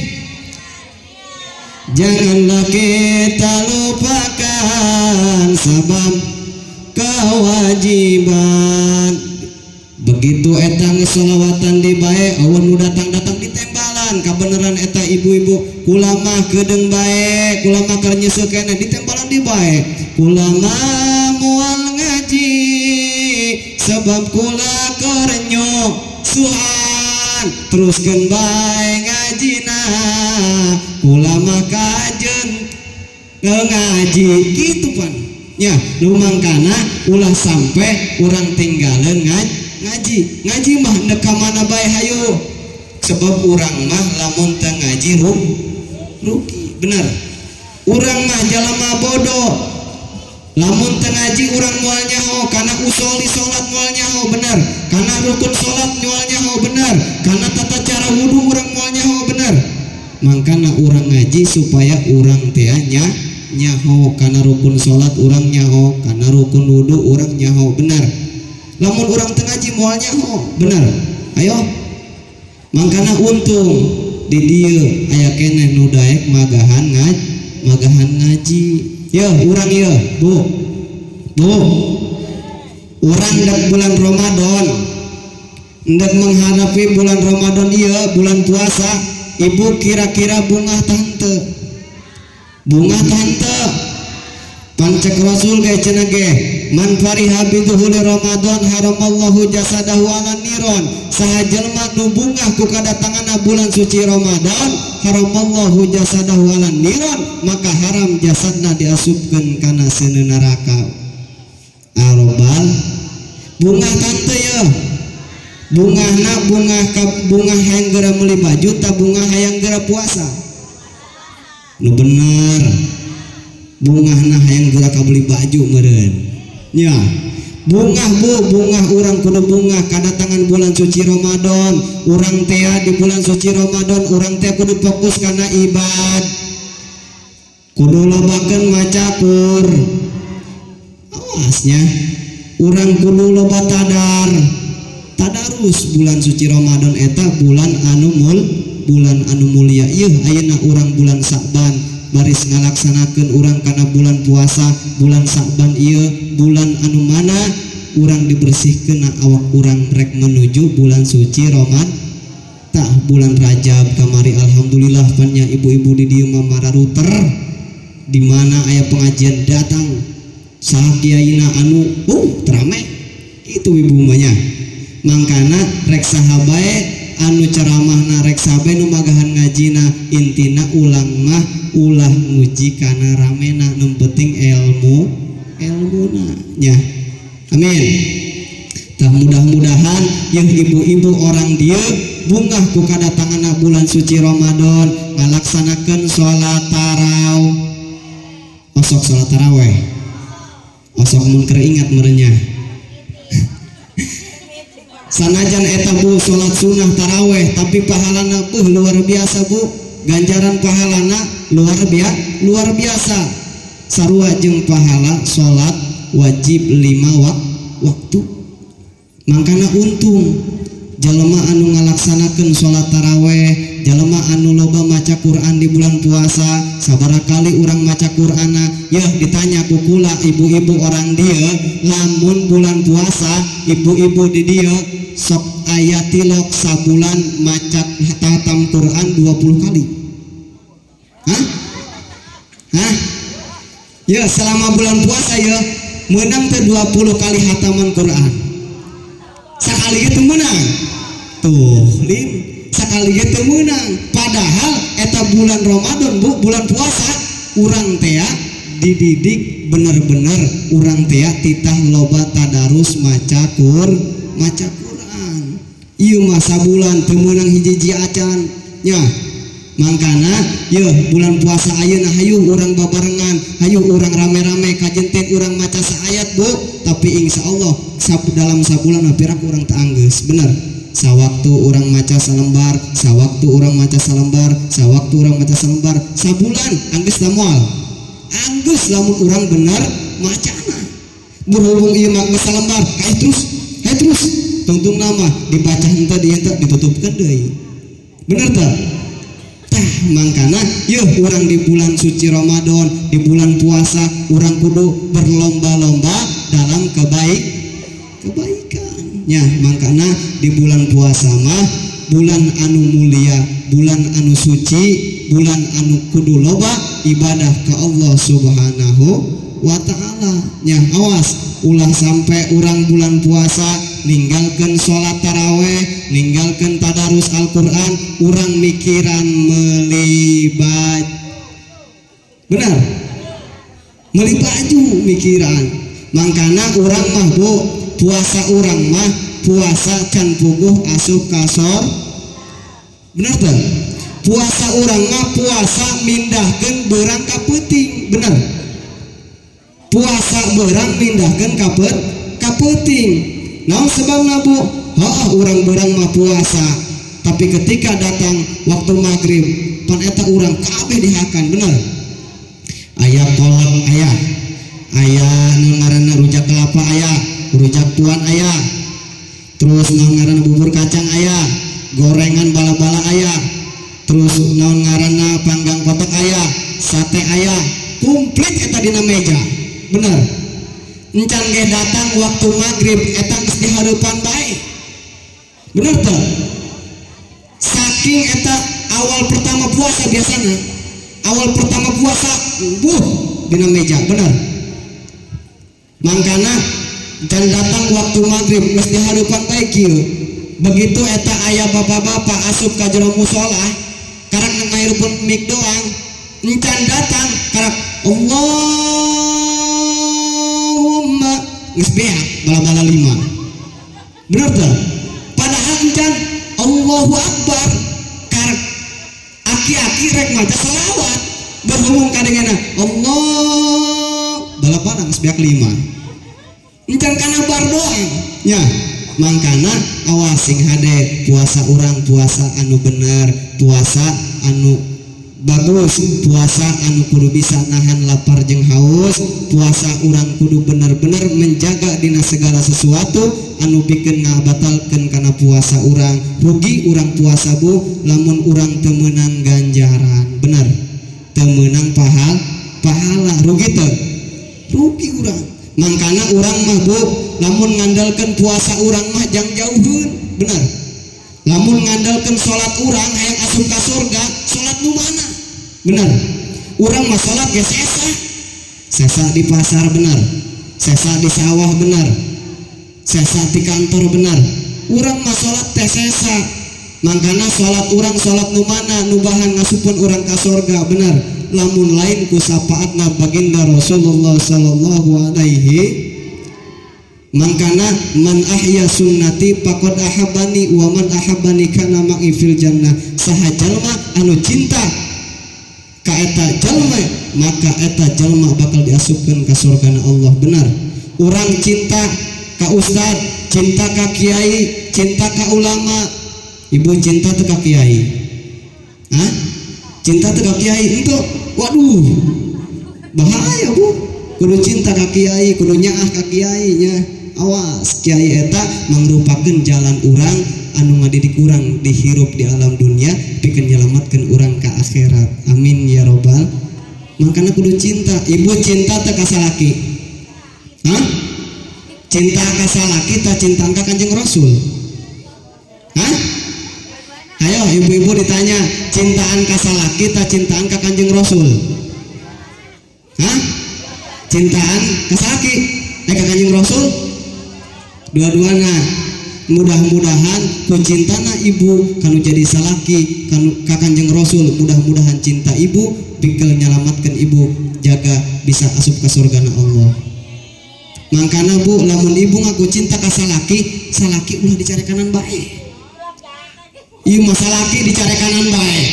janganlah kita lupakan sebab kewajiban begitu eta ngesolawatan di bae awan nu datang-datang ditembalan kabeneran eta ibu-ibu kulama kedeng bae kulama keur nyeuseuk keneh ditembalan di bae kulama moal ngaji sebab kula keur nyusuhan teruskeun bae ngajina kulama kajen ngaji kitu pan nya nu mangkana ulah sampai urang tinggalin ngaji mah neuk ka mana bae hayu sebab urang mah lamun teu ngaji rugi bener urang mah jalma bodoh lamun teu ngaji urang moal nyaho kana usoli salat moal nyaho bener kana rukun salat moal nyaho bener kana tata cara wudu urang moal nyaho bener mangkana urang ngaji supaya urang teh nyaho kana rukun salat urang nyaho kana rukun wudu urang nyaho bener lamun urang teu ngaji moal nyaho bener ayo mangkana untung di dieu aya keneh nu daek magahan ngaji ya urang ya bu urang dek bulan Ramadan dek menghadapi bulan Ramadan ieu bulan puasa ibu kira-kira bunga tante pancek Rasul ge cenah ge man fariha biduhuli Ramadan haramallahu jasadahu ala niron saha jelema nu bungah ku kadatanganna bulan suci Ramadan haramallahu jasadahu ala niron maka haram jasadna diasupkeun kana seuneu neraka arobal bunga tante ya bungahna bunga hayang geura meuli baju ta bunga hayang geura puasa nu bener bungahna hayang geura ka beli baju meureun nya bungah urang kudu bungah kadatangan bulan suci Ramadan urang teh di bulan suci Ramadan urang teh kudu fokus kana ibad kudu lobakeun maca awasnya urang kudu loba tadarus bulan suci Ramadan eta bulan anu mulia ieu ayeuna urang bulan Sa'ban baris ngalaksanakeun urang kana bulan puasa bulan Sa'ban ieu bulan anu mana urang dibersihkeun awak urang rek menuju bulan suci Ramadan tah bulan Rajab kamari alhamdulillah pannya ibu-ibu di dieu mah mararuter di mana aya pengajian datang saha kiyaina anu terame itu ibu mah nya mangkana rek saha bae anu ceramahna rek sabe nu magahan ngajina intina ulang mah ulah nguji kana ramena nu penting ilmuna nya amin tah mudah-mudahan yang ibu-ibu orang dia bungah ku kadatanganna bulan suci Ramadan ngalaksanakeun salat tarawih osok salat tarawih osok mun keur ingat merenya sanajan eta bu salat sunnah taraweh tapi pahalana luar biasa bu ganjaran pahalana luar biasa sarua jeung pahala salat wajib 5 waktu mangkana untung jalema anu ngalaksanakeun salat taraweh jalema anu loba maca Quran di bulan puasa sabarakali urang maca Qur'ana yeuh ditanya ku kula ibu-ibu orang dia lamun bulan puasa ibu-ibu di dia sok ayat tilok sabulan maca hatam Quran 20 kali? Hah? Ya selama bulan puasa ya menang ke 20 kali hataman Quran. Sekali itu menang. Tuh, sekali itu menang. Padahal eta bulan Ramadan Bu, bulan puasa urang teh dididik bener-bener urang teh titah loba tadarus maca Quran. Ieu mah sabulan teu meunang hiji-hiji acan nya. Mangkana yeuh bulan puasa ayeuna hayu urang babarengan, hayu urang rame-rame kajentet urang maca saayat Bu, tapi insyaallah dalam sabulan hampir urang teu anggeus. Bener. Sawaktu urang maca salembar, sawaktu urang maca salembar, sawaktu urang maca salembar, sabulan anggeus da moal. Anggeus lamun urang bener macana. Berhubung ieu mah salembar, terus tungtung nama dibaca henteu di henteu ditutupkeun deui. Bener teu? Tah mangkana yeuh urang di bulan suci Ramadan, di bulan puasa urang kudu berlomba-lomba dalam kebaikan. Ya, mangkana di bulan puasa mah bulan anu mulia, bulan anu suci, bulan anu kudu loba ibadah ka Allah Subhanahu wa ta'ala. Nya awas ulah sampai urang bulan puasa ninggalkeun salat taraweh, ninggalkeun tadarus Al-Qur'an, urang mikiran melibat. Benar? Meuli baju mikiran. Mangkana urang mah Bu, puasa urang mah puasa can puguh asup kasor. Bener tuh? Puasa urang mah puasa mindahkeun beurang ka peuting. Bener? Puasa beurang mindahkeun ka peuting. Naon sebabna Bu? Urang beurang mah puasa, tapi ketika datang waktu maghrib pan eta urang kabeh dihakan. Bener? Aya kolak aya nu ngaranna rujak kelapa aya, rujak puan aya, terus naon ngaranna bubur kacang aya, gorengan bala-bala aya, terus naon ngaranna panggang kotak aya, sate aya, komplit eta dina meja. Bener? Encan ge datang waktu maghrib eta geus di hareupan bae. Bener teu? Saking eta awal pertama puasa biasana, awal pertama puasa dina meja. Bener? Mangkana dan datang waktu maghrib geus di hareupan bae kieu. Begitu eta aya bapak-bapak asup ka jero musola karek ngaireupun mik doang, encan datang karek Allahumma geus beak bala-bala 5. Bener teu? Padahal encan Allahu Akbar karek aki-aki rek maca selawat berhubung kadengana Allah bala-bala geus beak 5. Encan kana bar doang nya. Mangkana awas sing hade puasa urang puasa anu bener, puasa anu bagus, puasa anu kudu bisa nahan lapar jeung haus, puasa urang kudu bener-bener menjaga dina segala sesuatu anu pikeun ngabatalkeun kana puasa urang. Rugi urang puasa Bu lamun urang teu meunang ganjaran. Bener? Teu meunang pahala, rugi teu? Rugi urang. Mangkana urang mah Bu lamun ngandalkeun puasa urang mah jang jauheun. Bener? Lamun ngandalkeun salat urang hayang asup ka surga, salat nu mana? Bener? Urang mah salat ge sesa di pasar. Bener? Sesa di sawah. Bener? Sesa di kantor. Bener? Urang mah salat teh sesa. Mangkana salat urang salat nu mana nu bahan ngasupkeun urang ka surga. Bener? Lamun lain ku sapaatna baginda Rasulullah sallallahu alaihi. Mangkana man ahya sunnati faqad ahabbani wa man ahabbani kana ma'i fil jannah. Saha jalma anu cinta ka eta jalma maka eta jalma bakal diasupkeun ka surgana Allah. Benar? Urang cinta ka ustad, cinta ka kiai, cinta ka ulama. Ibu cinta teu ka kiai? Hah? Cinta teu ka kiai itu waduh bahaya Bu. Kudu cinta ka kiai, kudu nyaah ka kiai nya. Awas kiai eta mangrupakeun jalan urang anu ngadidik urang dihirup di alam dunia pikeun nyelamatkeun urang ka akhirat. Amin ya robbal. Makana kudu cinta. Ibu cinta teu ka salaki? Hah? Cinta ka salaki tah cinta ka Kanjeng Rasul? Ayo ibu-ibu ditanya, cintaan ka salaki ta cintaan ka Kanjeng Rasul? Hah? Cintaan ka salaki ka Kanjeng Rasul? Dua-duana. Mudah-mudahan pencintana ibu kanu jadi salaki kanu ka Kanjeng Rasul, mudah-mudahan cinta ibu bingkel nyelamatkan ibu jaga bisa asup ke surgana Allah. Mangkana bu, lamun ibu ngaku cinta ka salaki, salaki ulah dicari kanan baik. Iya masalah laki dicari kanan baik.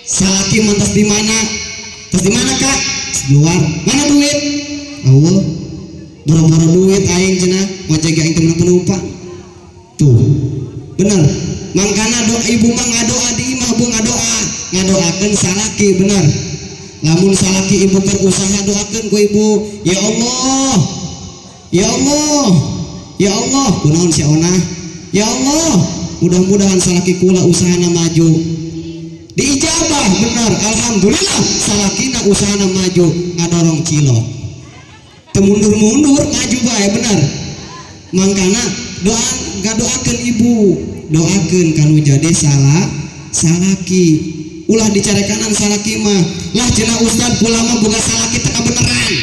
Salaki mantas di mana? Terus di mana kak? Luar. Mana duit? Allah. Boro-boro duit aing cenah mau jaga aing temen penumpang. Tuh. Bener. Mangkana doa ibu mah ngadoa di imah bu ngadoakeun salaki bener. Lamun salaki ibu berusaha doakeun ku ibu, ya Allah. Ya Allah. Ya Allah, kunaon si Ona? Ya Allah. Mudah-mudahan salaki kula usahana maju diijabah benar, alhamdulillah salakina usahana maju ngadorong cilok temundur-mundur maju bae benar. Mangkana doakeun ibu, doakeun kanu jadi salaki ulah dicari kanan salaki mah lah cenah ustad kula mah boga salaki teka beneran.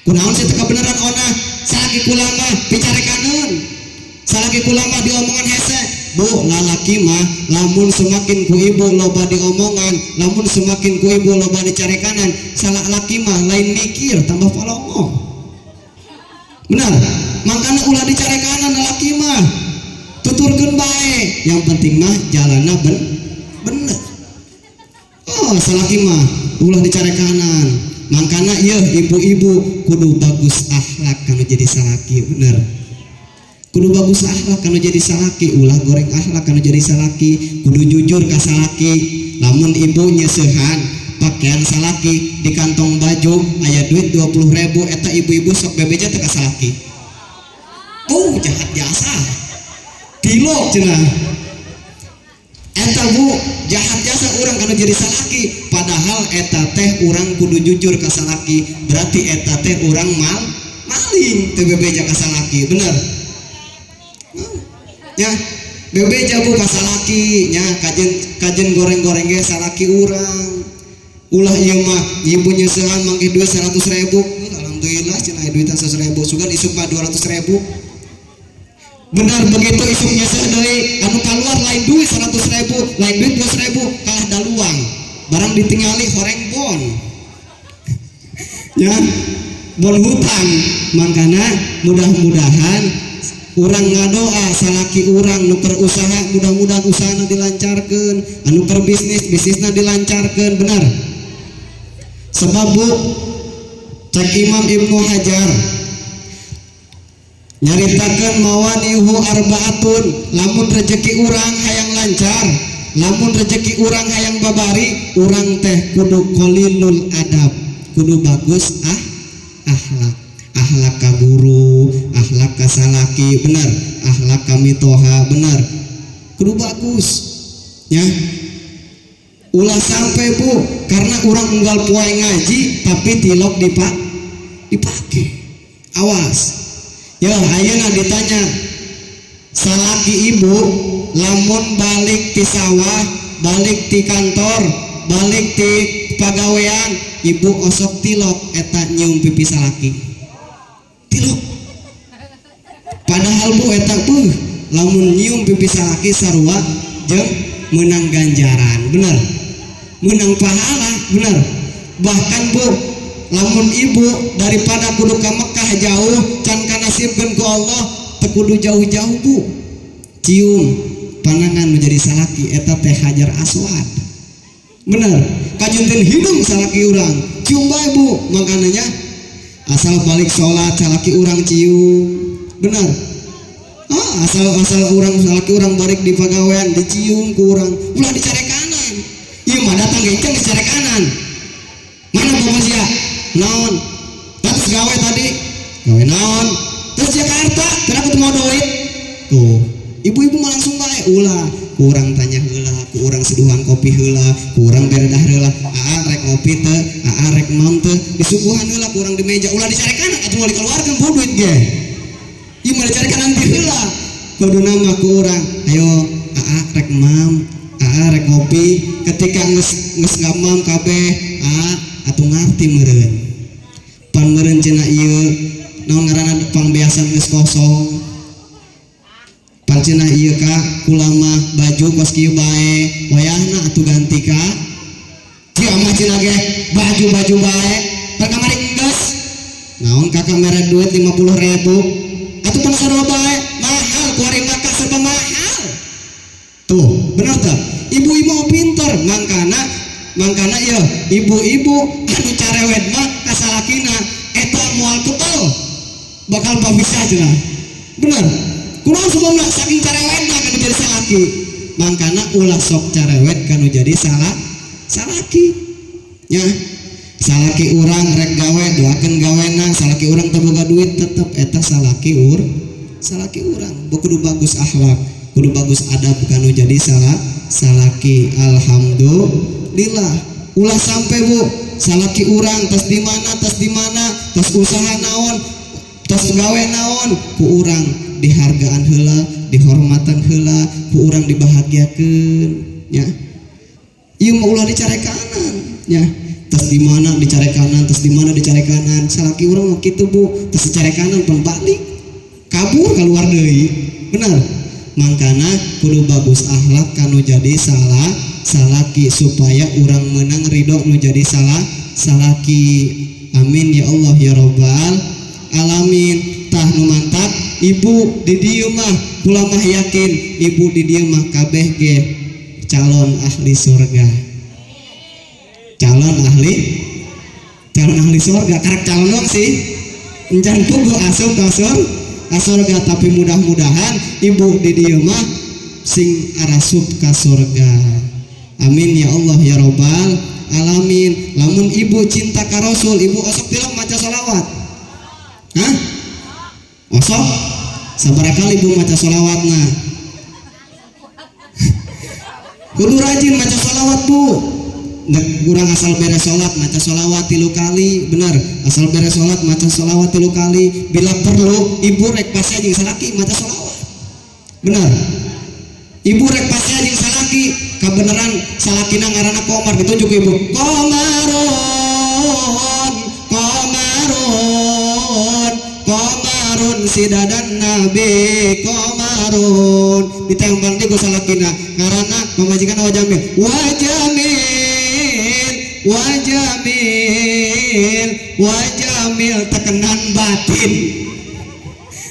Kunaon sih teka beneran Ona? Salaki kula mah dicari kanan. Salaki kula mah diomongan hese bu, lalaki mah lamun semakin ku ibu loba diomongan, lamun semakin ku ibu loba dicari kanan, salah laki mah lain mikir tambah palongo benar. Makanya ulah dicari kanan lalaki mah tuturkeun bae, yang penting mah jalanna bener. Oh salaki mah ulah dicari kanan. Makanya iya ibu-ibu kudu bagus akhlak kanu jadi salaki bener. Kudu bagus akhlak kanu jadi salaki, ulah goreng akhlak kanu jadi salaki, kudu jujur ka salaki. Lamun ibu nyeusehan pakaian salaki di kantong baju aya duit 20.000 eta ibu-ibu sok bebeja teh ka salaki. Tuh jahat jasa. Tilok cenah. Eta bu jahat jasa urang kanu jadi salaki, padahal eta teh urang kudu jujur ka salaki, berarti eta teh urang maling teu bebeja ka salaki, bener. Ya bebe jabu ka salaki nya kajen goreng-goreng ge salaki urang ulah ieu mah ieu nyeusehan mangke duit 100.000 alhamdulillah cenah duit 100.000 sugan isuk mah 200.000 benar begitu isuk nyeuseun deui anu kaluar lain duit 100.000 lain duit 200.000 kalah daluang barang ditingali horeng bon ya bon hutang. Mangkana mudah-mudahan urang ngadoa salaki urang nu keur usaha mudah-mudahan usahana dilancarkeun, anu keur bisnisna dilancarkeun benar. Sebab bu cek Imam Ibnu Hajar nyaritakeun mawanihu arbaatun, lamun rezeki urang hayang lancar, lamun rezeki urang hayang babari, urang teh kudu qalilul adab, kudu bagus akhlak. Akhlak ka guru, akhlak ka salaki benar, akhlak ka mitoha benar, kudu bagus ya. Ulah sampai bu karena orang unggal poe ngaji tapi tilok dipake. Awas ya. Ayeuna ditanya salaki ibu lamun balik ti sawah, balik ti kantor, balik ti pagawean, ibu osok tilok eta nyium pipi salaki tilok. Padahal bu eta bu lamun nyium pipi salaki sarua jeung menang ganjaran bener, menang pahala bener. Bahkan bu lamun ibu daripada kudu ka Mekah jauh can kanasibkeun ku Allah teu kudu jauh-jauh bu cium panangan menjadi salaki eta teh Hajar Aswad bener. Kajunteun hidung salaki urang cium bae bu, makananya asal balik sholat salaki urang cium benar. Asal urang salaki urang balik di pagawean dicium ku urang ulah dicari kanan. Ieu mah datang genceng dicari kanan. Mana bapak sia? Naon? Terus gawe tadi? Gawe naon? Terus Jakarta, kenapa tuh mau duit? Tuh, ibu-ibu mah langsung bae ulah. Kurang tanya heula, ku urang seduhan kopi heula, kurang beredah heula. Rek ngopi teh, rek naon teh, disuguhan heula kurang di meja. Ulah dicari kanan atuh mau dikeluarkeun ku duit ge. Ieu mah dicari kanan teh heula. Kudu nama ku urang. Ayo, rek mam, rek ngopi, ketika nges ngamam kabeh atuh ngarti meureun. Pan meureun cenah ieu naon ngaranna pangbeasan geus kosong. Pan cenah ieu ka kulama baju kos kieu bae, wayahna atuh ganti ka kieu mah cenah ge baju bae. Pan kamari geus naon kakak mere duit 50.000 atuh pan sarua bae mahal kuari makan serba mahal. Tuh bener tak? Ibu-ibu pinter mangkana ya ibu-ibu anu carewet mah kasalakina eta moal kebal bakal babisa cenah. Bener. Kunaon sebabna saking carewetna kanu jadi salaki. Mangkana ulah sok carewet kanu jadi salaki. Nya. Salaki urang rek gawe doakeun gawena, salaki urang teu boga duit tetep eta salaki urang. Kudu bagus akhlak, kudu bagus adab kanu jadi salaki. Alhamdulillah. Ulah sampai Bu salaki urang tos di mana tos usaha naon tos gawe naon ku urang dihargaan heula, dihormatan heula, ku urang dibahagiakeun nya. Ieu mah ulah dicare kanan nya. Tos di mana dicari kanan, salaki urang mah kitu Bu, tos dicari kanan pun balik kabur keluar deui. Bener. Mangkana kudu bagus akhlak kanu jadi salaki supaya urang menang ridho nu jadi salaki. Amin ya Allah ya Rabbal alamin. Tah nu mantap ibu di dieu mah kula mah yakin ibu di dieu mah kabeh ge calon ahli surga. Calon ahli surga karek calon dong sih encan pugu asup ka surga, tapi mudah-mudahan ibu di dieu mah sing arasup ka surga. Amin ya Allah ya Rabbal alamin. Lamun ibu cinta ka Rasul, ibu osok tilok maca sholawat. Hah? Osok? Sabaraha ibu maca sholawatna? Kudu rajin maca sholawat Bu. Kurang asal beres sholat maca sholawat 3 kali. Benar, asal beres sholat maca sholawat 3 kali. Bila perlu ibu rek pasnya jeung salaki maca sholawat. Benar, ibu rek pasnya jeung salaki kabeneran salakina ngaranna Komar ditunjuk ibu Komarun sidadan Nabi Komarun ditembang di ku salakina ngaranna pamajikan wajamil tekenan batin.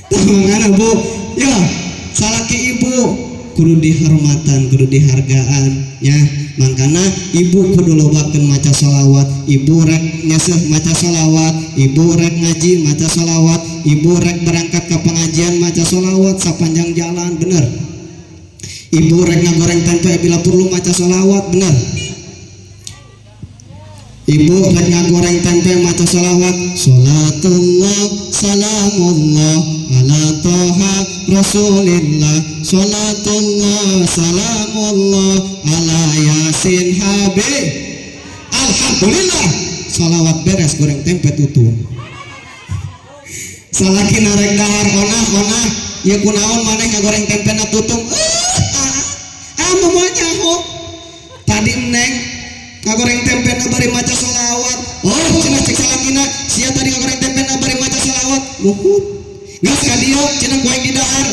Tangana Bu ya salaki ibu kudu dihormatan, kudu dihargaan ya. Mangkana ibu kudu lobakeun maca sholawat, ibu rek nyeseuh maca sholawat, ibu rek ngaji maca sholawat, ibu rek berangkat ke pengajian maca sholawat sapanjang jalan. Bener. Ibu rek ngagoreng tempe bila perlu maca sholawat. Bener. Ibu rek ngagoreng tempe maca sholawat. Sholatullah salamullah ala toha rasulillah. Sholatullah salamullah ala yasin habib. Alhamdulillah sholawat beres goreng tempe tutup. Salaki narek dahar onah ya kunaon maneh ngagoreng tempe na tutup. Moal nyaho tadi neng ngagoreng tempe na bari maca sholawat. Oh cenah cek salakina sia tadi ngagoreng tempe na bari maca sholawat. Luhut gas ka dieu cenah kuaing di dahar.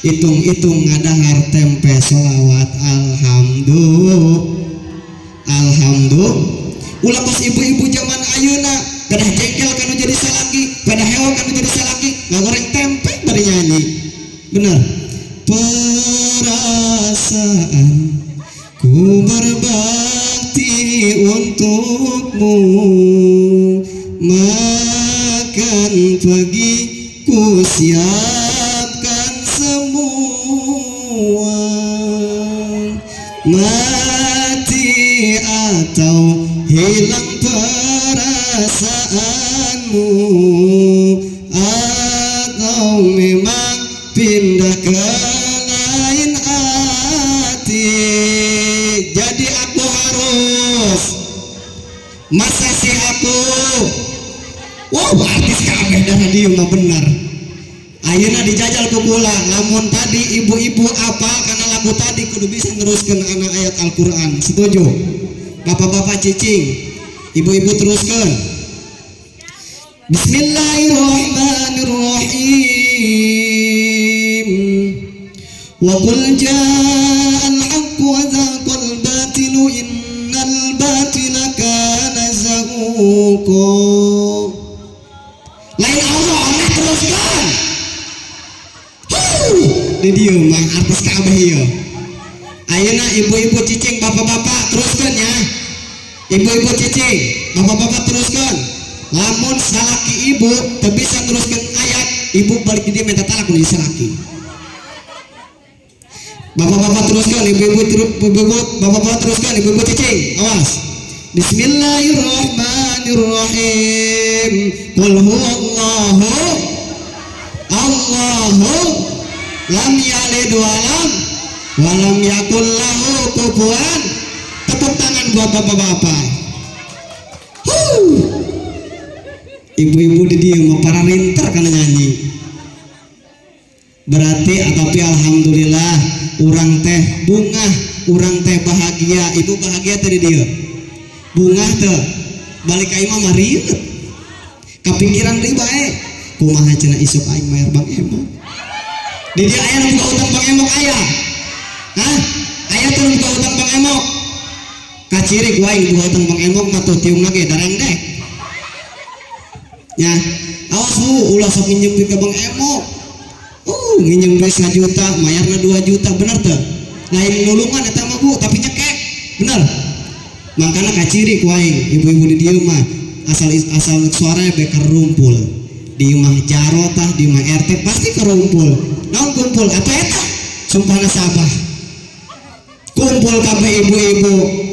Hitung ngadahar tempe sholawat. Alhamdulillah. Ulah pas ibu-ibu zaman ayeuna gadah jengkel kanu jadi salaki, gadah hewan kanu jadi salaki, ngagoreng tempe bari nyanyi. Bener. Perasaan ku berbakti untukmu, makan pagi ku siapkan semua, mati atau hilang perasaanmu, atau memang pindah ke lain hati. Jadi aku harus masa sih aku artis kabeh dah dia mah bener. Ayeuna dijajal ku kula lamun tadi ibu-ibu apa karena lagu tadi kudu bisa teruskan anak ayat Al-Quran. Setuju? Bapak-bapak cicing, ibu-ibu teruskan. Bismillahirrahmanirrahim. Wa qul ja'al haqqu wa zaqal batilu innal batila kana zahuqa. Lain Allah teruskan. Di dia mah artis Ka'bah ieu. Ayeuna ibu-ibu cicing, bapak-bapak teruskan ya. Ibu-ibu cicing, bapak-bapak teruskan. Lamun salaki ibu teu bisa teruskan ayat, ibu balik di dia minta talak mun salaki. Bapak-bapak teruskan, ibu-ibu bapak-bapak teruskan, ibu-ibu cicing. Awas. Bismillahirrahmanirrahim. Qul huwallahu Allahu lam yalid wa lam yakul lahu kufuwan. Tepuk tangan buat bapak-bapak. Ibu-ibu di dia mau para rinter karena nyanyi. Berarti tapi alhamdulillah urang teh bungah, urang teh bahagia. Ibu bahagia tadi dia. Bungah teh balik ka imah mah rieuh. Kapikiran deui bae. Kumaha cenah isuk aing mayar Bang Emok. Di dia aya nu buka utang Bang Emok aya. Hah? Aya teh buka utang Bang Emok. Kacirik wae buka utang Bang Emok mah tuh tiungna ge darengdek. Ya, awas bu, ulah sok minjem duit ke Bang Emok. Minjem duit 1 juta, mayarna 2 juta, bener tuh. Lain nulungan eta mah bu, tapi nyekek, bener. Makanya kacirik wae, ibu-ibu di dieu mah asal suara beker rumpul. Di mah jarotah, di mah RT pasti kerumpul. Naon kumpul? Apa eta? Sumpahna sabah. Kumpul kabeh ibu-ibu.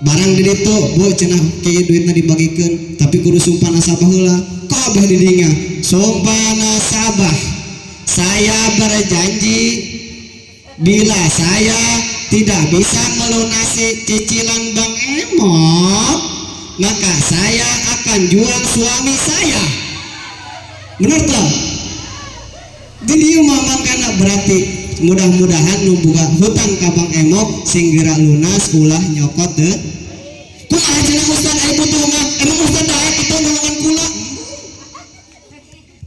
Barang di ditu bu cenah kayak duitnya dibagikan, tapi kudu sumpah nasabah heula kabeh di dinya. Sumpah nasabah, saya berjanji bila saya tidak bisa melunasi cicilan Bang Emok, maka saya akan jual suami saya. Bener tuh? Jadi mamang kana berarti mudah-mudahan nu boga hutang ka Bang Emok sing geura lunas ulah nyokot deh. Kumaha cenah Ustaz aya butuh mah? Emang Ustaz daek kitu nolongan kula?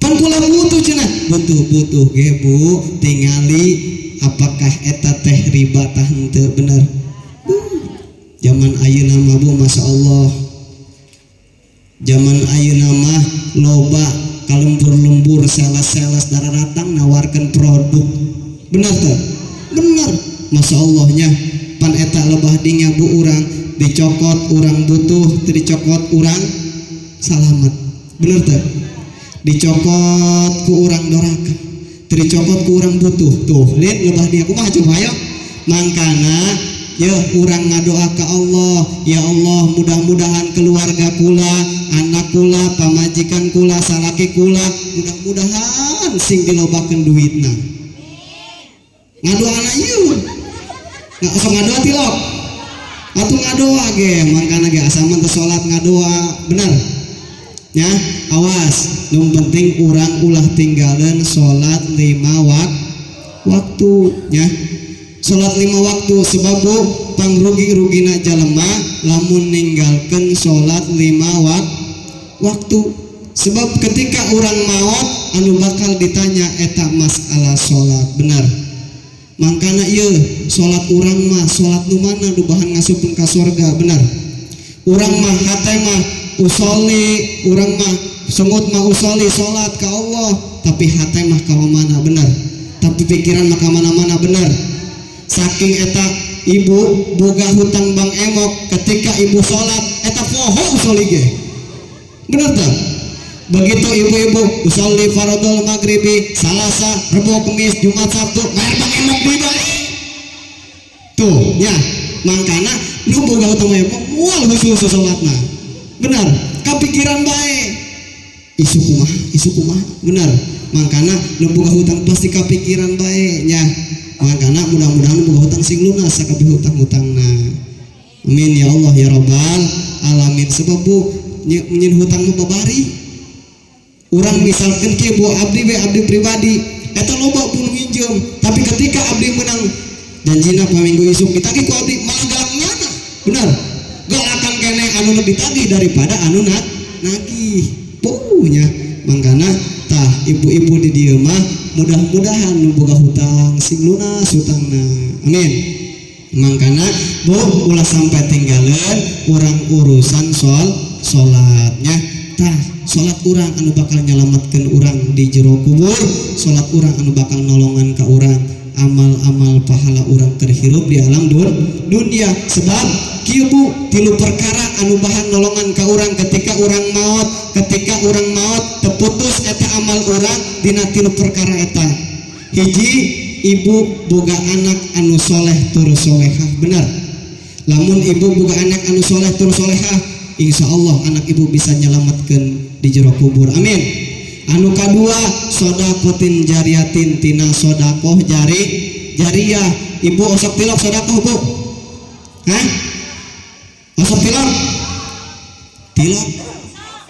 Pan kula butuh cenah. Butuh ge Bu, tingali apakah eta teh riba tah henteu bener. Zaman ayeuna mah Bu masyaallah. Zaman ayeuna mah loba kalembur-lembur sales-sales dararatang nawarkan produk. Benar tuh? Benar. Masya Allahnya pan eta lebah dinya bu urang dicokot urang butuh, dicokot urang salamet. Bener tuh? Dicokot ku urang doraka, dicokot ku urang butuh. Tuh lihat lebah dia kumaha coba ayo. Mangkana ya urang ngadoa ka Allah, ya Allah mudah-mudahan keluarga kula, anak kula, pamajikan kula, salaki kula mudah-mudahan sing dilobakeun duitna. Ngadoa anak ieu. Nggak usah ngadoa tilok. Atuh ngadoa ge, mangkana ge asa mah teu salat ngadoa, bener. Ya, awas, nu penting urang ulah tinggalin salat 5 waktu nya. Salat 5 waktu sebab pangrugi-rugina jalema lamun ninggalkeun salat 5 waktu. Sebab ketika urang maot anu bakal ditanya eta masalah salat, bener. Mangkana ieu salat urang mah salat nu mana nu bahan ngasupkeun ka surga, bener. Urang mah hate mah usolli, urang mah sungut mah usolli salat ka Allah, tapi hate mah ka mana, bener. Tapi pikiran mah ka mana-mana, bener. Saking eta ibu boga hutang Bang Emok, ketika ibu sholat eta poho usolli ge, bener tak? Begitu ibu-ibu usolli faradul maghribi, Salasa, Rebo, Kemis, Jumat, Sabtu, bayar Bang Emok dibalik. Tuh ya, mangkana lu boga hutang Bang Emok mual husu-husu sholatna, bener. Kapikiran baik isu kumaha, bener. Mangkana lu boga hutang pasti kapikiran baiknya. Makanya mudah-mudahan boga hutang sing lunas sakabeh hutang-hutangna. Amin ya Allah ya Rabbal alamin. Sebab bu nyin hutang mah babari. Urang misalkan kieu bu abdi pribadi eta loba pun nginjem, tapi ketika abdi menang janjina paminggu isuk ditagih ku abdi malah galak nyana bener galakan kene anu ditagih daripada anu nagih punya mangkana tah ibu-ibu di dieu mah mudah-mudahan nu boga hutang sing lunas hutangna amin mangkana bu ulah sampai tinggalan urang urusan salatnya tah salat urang anu bakal nyelametkeun urang di jero kubur salat urang anu bakal nolongan ka urang amal-amal pahala urang terhirup di alam dunia sebab kieu bu tilu perkara anu bahan nolongan ka urang ketika urang maot terputus eta amal urang dina tilu perkara eta hiji ibu boga anak anu soleh tur solehah benar lamun ibu boga anak anu soleh tur solehah insyaallah anak ibu bisa nyelametkeun di jero kubur amin anu kadua sodakotin jariyatin tina sodakoh jariyah ibu osok tilok sodakoh bu osok tilok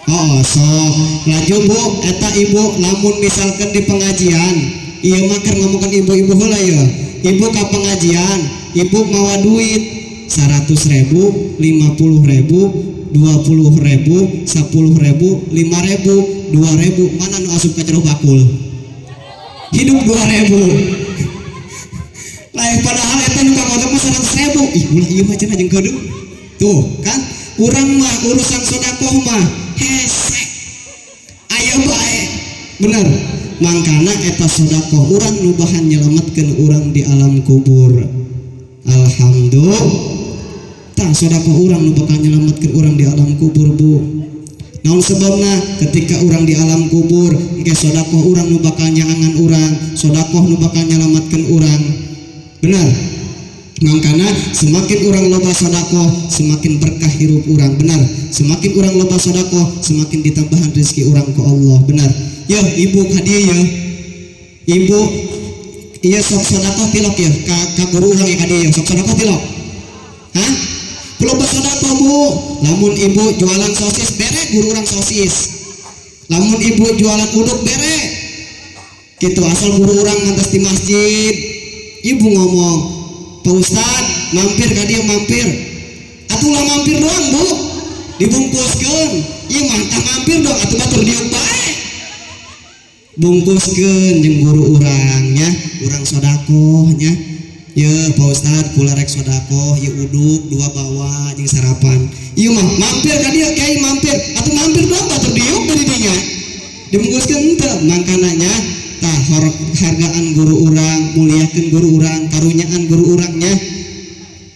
oh sok laju bu eta ibu lamun misalkan di pengajian iya makar ngomongkan ibu-ibu heula ya ibu ka pengajian ibu mawa duit 100.000 50.000 20.000 10.000 5.000 2.000 mana nu asup ka jero bakul hidup 2.000 lain padahal eta nu kagotok mah 100.000 ih ulah ieu mah cenah jeung keudeuh tuh kan urang mah urusan sedekah mah hese aya bae bener mangkana eta sedekah urang nu bahan nyelametkeun urang di alam kubur alhamdulillah tah sedekah urang nu bakal nyelametkeun urang di alam kubur bu naon sebabna ketika urang di alam kubur engke sedekah urang nu bakal nyaangan urang sedekah nu bakal nyelametkeun urang benar mangkana semakin urang loba sedekah semakin berkah hirup urang benar semakin urang loba sedekah semakin ditambahan rezeki urang ku Allah benar ya ibu hadiah ya ibu iya sok sedekah tilok ya ka guru urang ya hadiah ya sok sedekah tilok hah loba sedekah bu lamun ibu jualan sosis bere guru urang sosis lamun ibu jualan uduk bere gitu asal guru urang ngantos di masjid ibu ngomong Pak Ustad mampir ka dieu mampir atuh lah mampir doang bu dibungkuskeun ieu mah tah mampir dong atuh batur dieu bae bungkuskeun jeung guru urang nya urang sedekah nya ye Pak Ustad kula rek sedekah ieu uduk 2 bawa jeung sarapan ieu mah mampir ka dieu kiai mampir atuh mampir doang batur dieu dari dinya dibungkuskeun henteu mangkana nya tah hargaan guru urang muliakeun guru urang karunyaan guru urangnya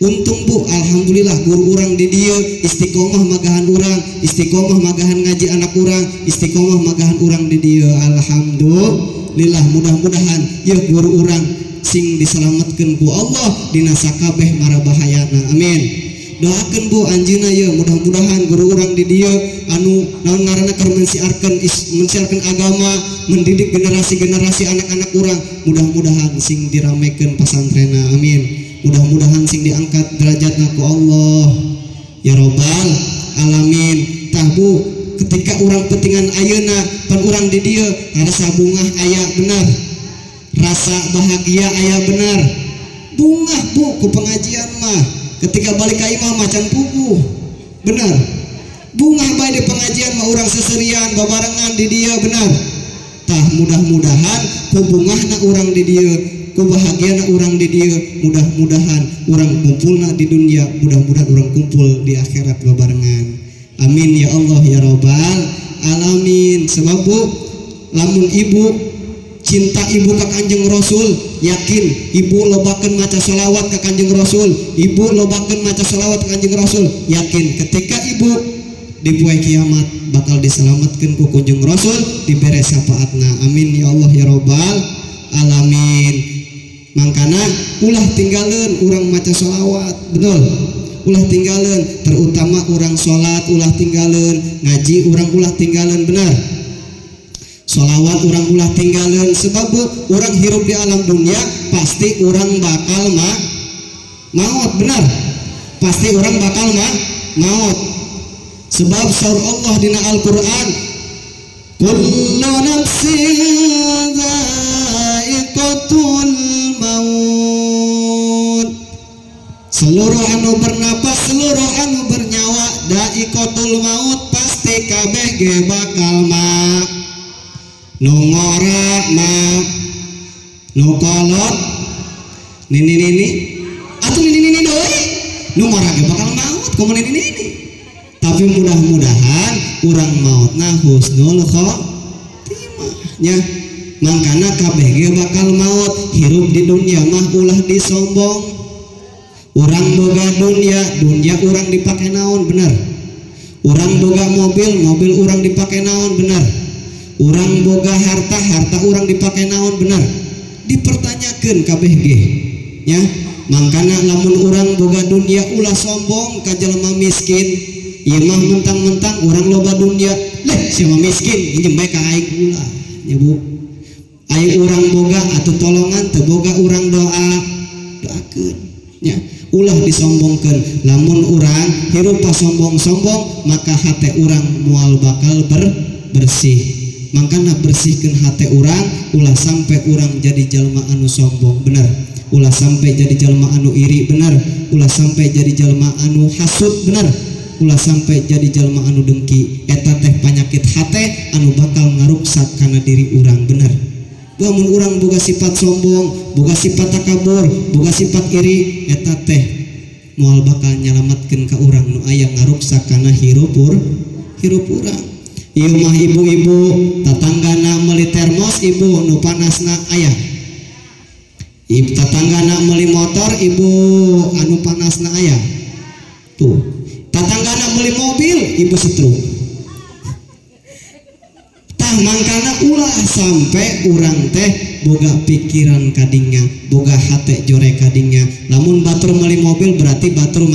untung bu alhamdulillah guru urang di dieu istiqomah magahan urang istiqomah magahan ngaji anak urang istiqomah magahan urang di dieu alhamdulillah mudah-mudahan ye guru urang sing diselametkeun ku Allah dina sakabeh marabahayana amin doakeun bu anjeunna ye mudah-mudahan guru urang di dieu anu naon ngaranna keur mensiarkeun agama mendidik generasi-generasi anak-anak urang mudah-mudahan sing diramekeun pasantrenna amin mudah-mudahan sing diangkat derajatna ku Allah ya robbal alamin tah bu ketika urang pentingan ayeuna pan urang di dieu rasa bungah aya benar rasa bahagia aya benar bungah bu ku pengajian mah ketika balik ka imam macan puguh benar bungah bae di pengajian mah urang seserian babarengan di dieu benar tah mudah-mudahan ku bungahna urang di dieu ku bahagiana urang di dieu mudah-mudahan urang kumpulna di dunia mudah-mudahan urang kumpul di akhirat babarengan amin ya Allah ya rabbal alamin sebab bu lamun ibu cinta ibu ka Kanjeng Rasul yakin ibu lobakeun maca shalawat ka Kanjeng Rasul ibu lobakeun maca shalawat ka Kanjeng Rasul yakin ketika ibu di poe kiamat bakal diselamatkeun ku Kanjeng Rasul dibere syafaatna amin ya Allah ya rabbal alamin mangkana ulah tinggalin urang maca sholawat betul ulah tinggalin terutama urang sholat ulah tinggalin ngaji urang ulah tinggalin benar sholawat urang ulah tinggalin sebab urang hirup di alam dunia pasti urang bakal maut benar pasti urang bakal maut sebab saur Allah dina Al-Quran kullu nafsin dha'iqatul maut seluruh anu bernapas, seluruh anu bernyawa, daikotul maut pasti kabeh ge bakal mak nu ngora mak nu kolot nini atuh nini deui nu ngora ge bakal maut kumaha nini. Tapi mudah-mudahan urang mautna husnul khotimah nya. Mangkana kabeh ge bakal maut. Hirup di dunia mah ulah disombong. Urang boga dunia urang dipake naon bener. Urang boga mobil urang dipake naon bener. Urang boga harta urang dipake naon bener. Dipertanyakeun kabeh ge nya. Mangkana lamun urang boga dunia ulah sombong ka jelema miskin. Ieu mah mentang-mentang urang loba dunia, leh siapa miskin injem bae ka aing ulah nya Bu. Aing urang boga atuh tolongan teu boga urang doakeun nya. Ulah disombongkeun. Lamun urang hirup sombong-sombong maka hate urang moal bakal bersih. Mangkana bersihkeun hate urang, ulah sampai urang jadi jalma anu sombong bener. Ulah sampai jadi jalma anu iri bener. Ulah sampai jadi jalma anu hasud bener. Ulah sampai jadi jalma anu dengki. Eta teh panyakit hate anu bakal ngaruksak kana diri urang bener. Lamun urang boga sifat sombong, boga sifat takabur, boga sifat iri, eta teh moal bakal nyalametkeun ka urang nu aya ngaruksak kana hirup urang. Ieu mah ibu-ibu tatanggana meuli termos, ibu nu panasna aya. Tatanggana meuli motor, ibu anu panasna aya. Tuh. Tatanggana meuli mobil, ibu setruk. Tah mangkana ulah sampai urang teh boga pikiran kadinya, boga hate jore kadinya. Lamun batur meuli mobil berarti batur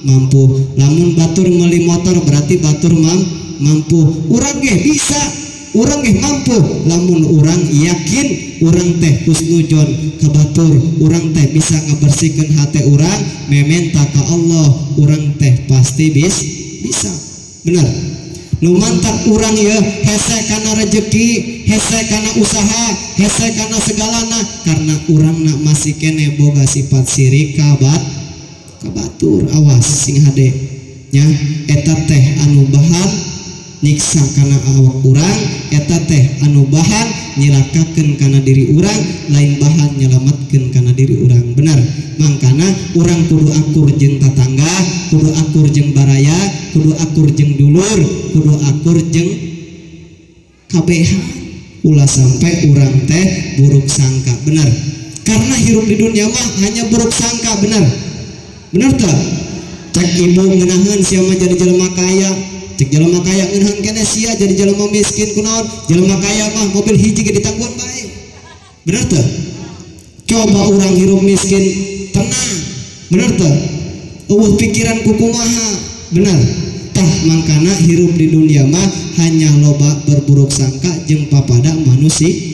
mampu. Lamun batur meuli motor berarti batur mampu. Urang ge bisa, urang ge mampu. Lamun urang yakin urang teh husnujon ka batur, urang teh bisa ngabersihkeun hate urang, mementa ka Allah, urang teh pasti bisa. Bener. Nu mantap urang ya hese kana rezeki, hese kana usaha, hese kana segalana karena urangna masih kene boga sifat sirik ka batur. Awas sing hade nya eta teh anu bahan nyiksa kana awak urang, eta teh anu bahan nyilakakeun kana diri urang, lain bahan nyelametkeun kana diri urang. Benar. Mangkana urang kudu akur jeung tatangga, kudu akur jeung baraya, kudu akur jeung dulur, kudu akur jeung kabehan. Ulah sampai urang teh buruk sangka. Benar. Karena hirup di dunia mah hanya buruk sangka. Benar. Benar teu? Cek ibu ngeunaheun sia mah jadi jelema kaya. Cek jelema kaya ngeunaheun keneh sia jadi jelema miskin kunaon? Jelema kaya mah mobil hiji ge ditangguhan bae. Bener teu? Coba urang hirup miskin tenang. Bener teu? Eueuh pikiran kumaha? Bener. Tah mangkana hirup di dunia mah hanya loba berburuk sangka jeung papada manusia.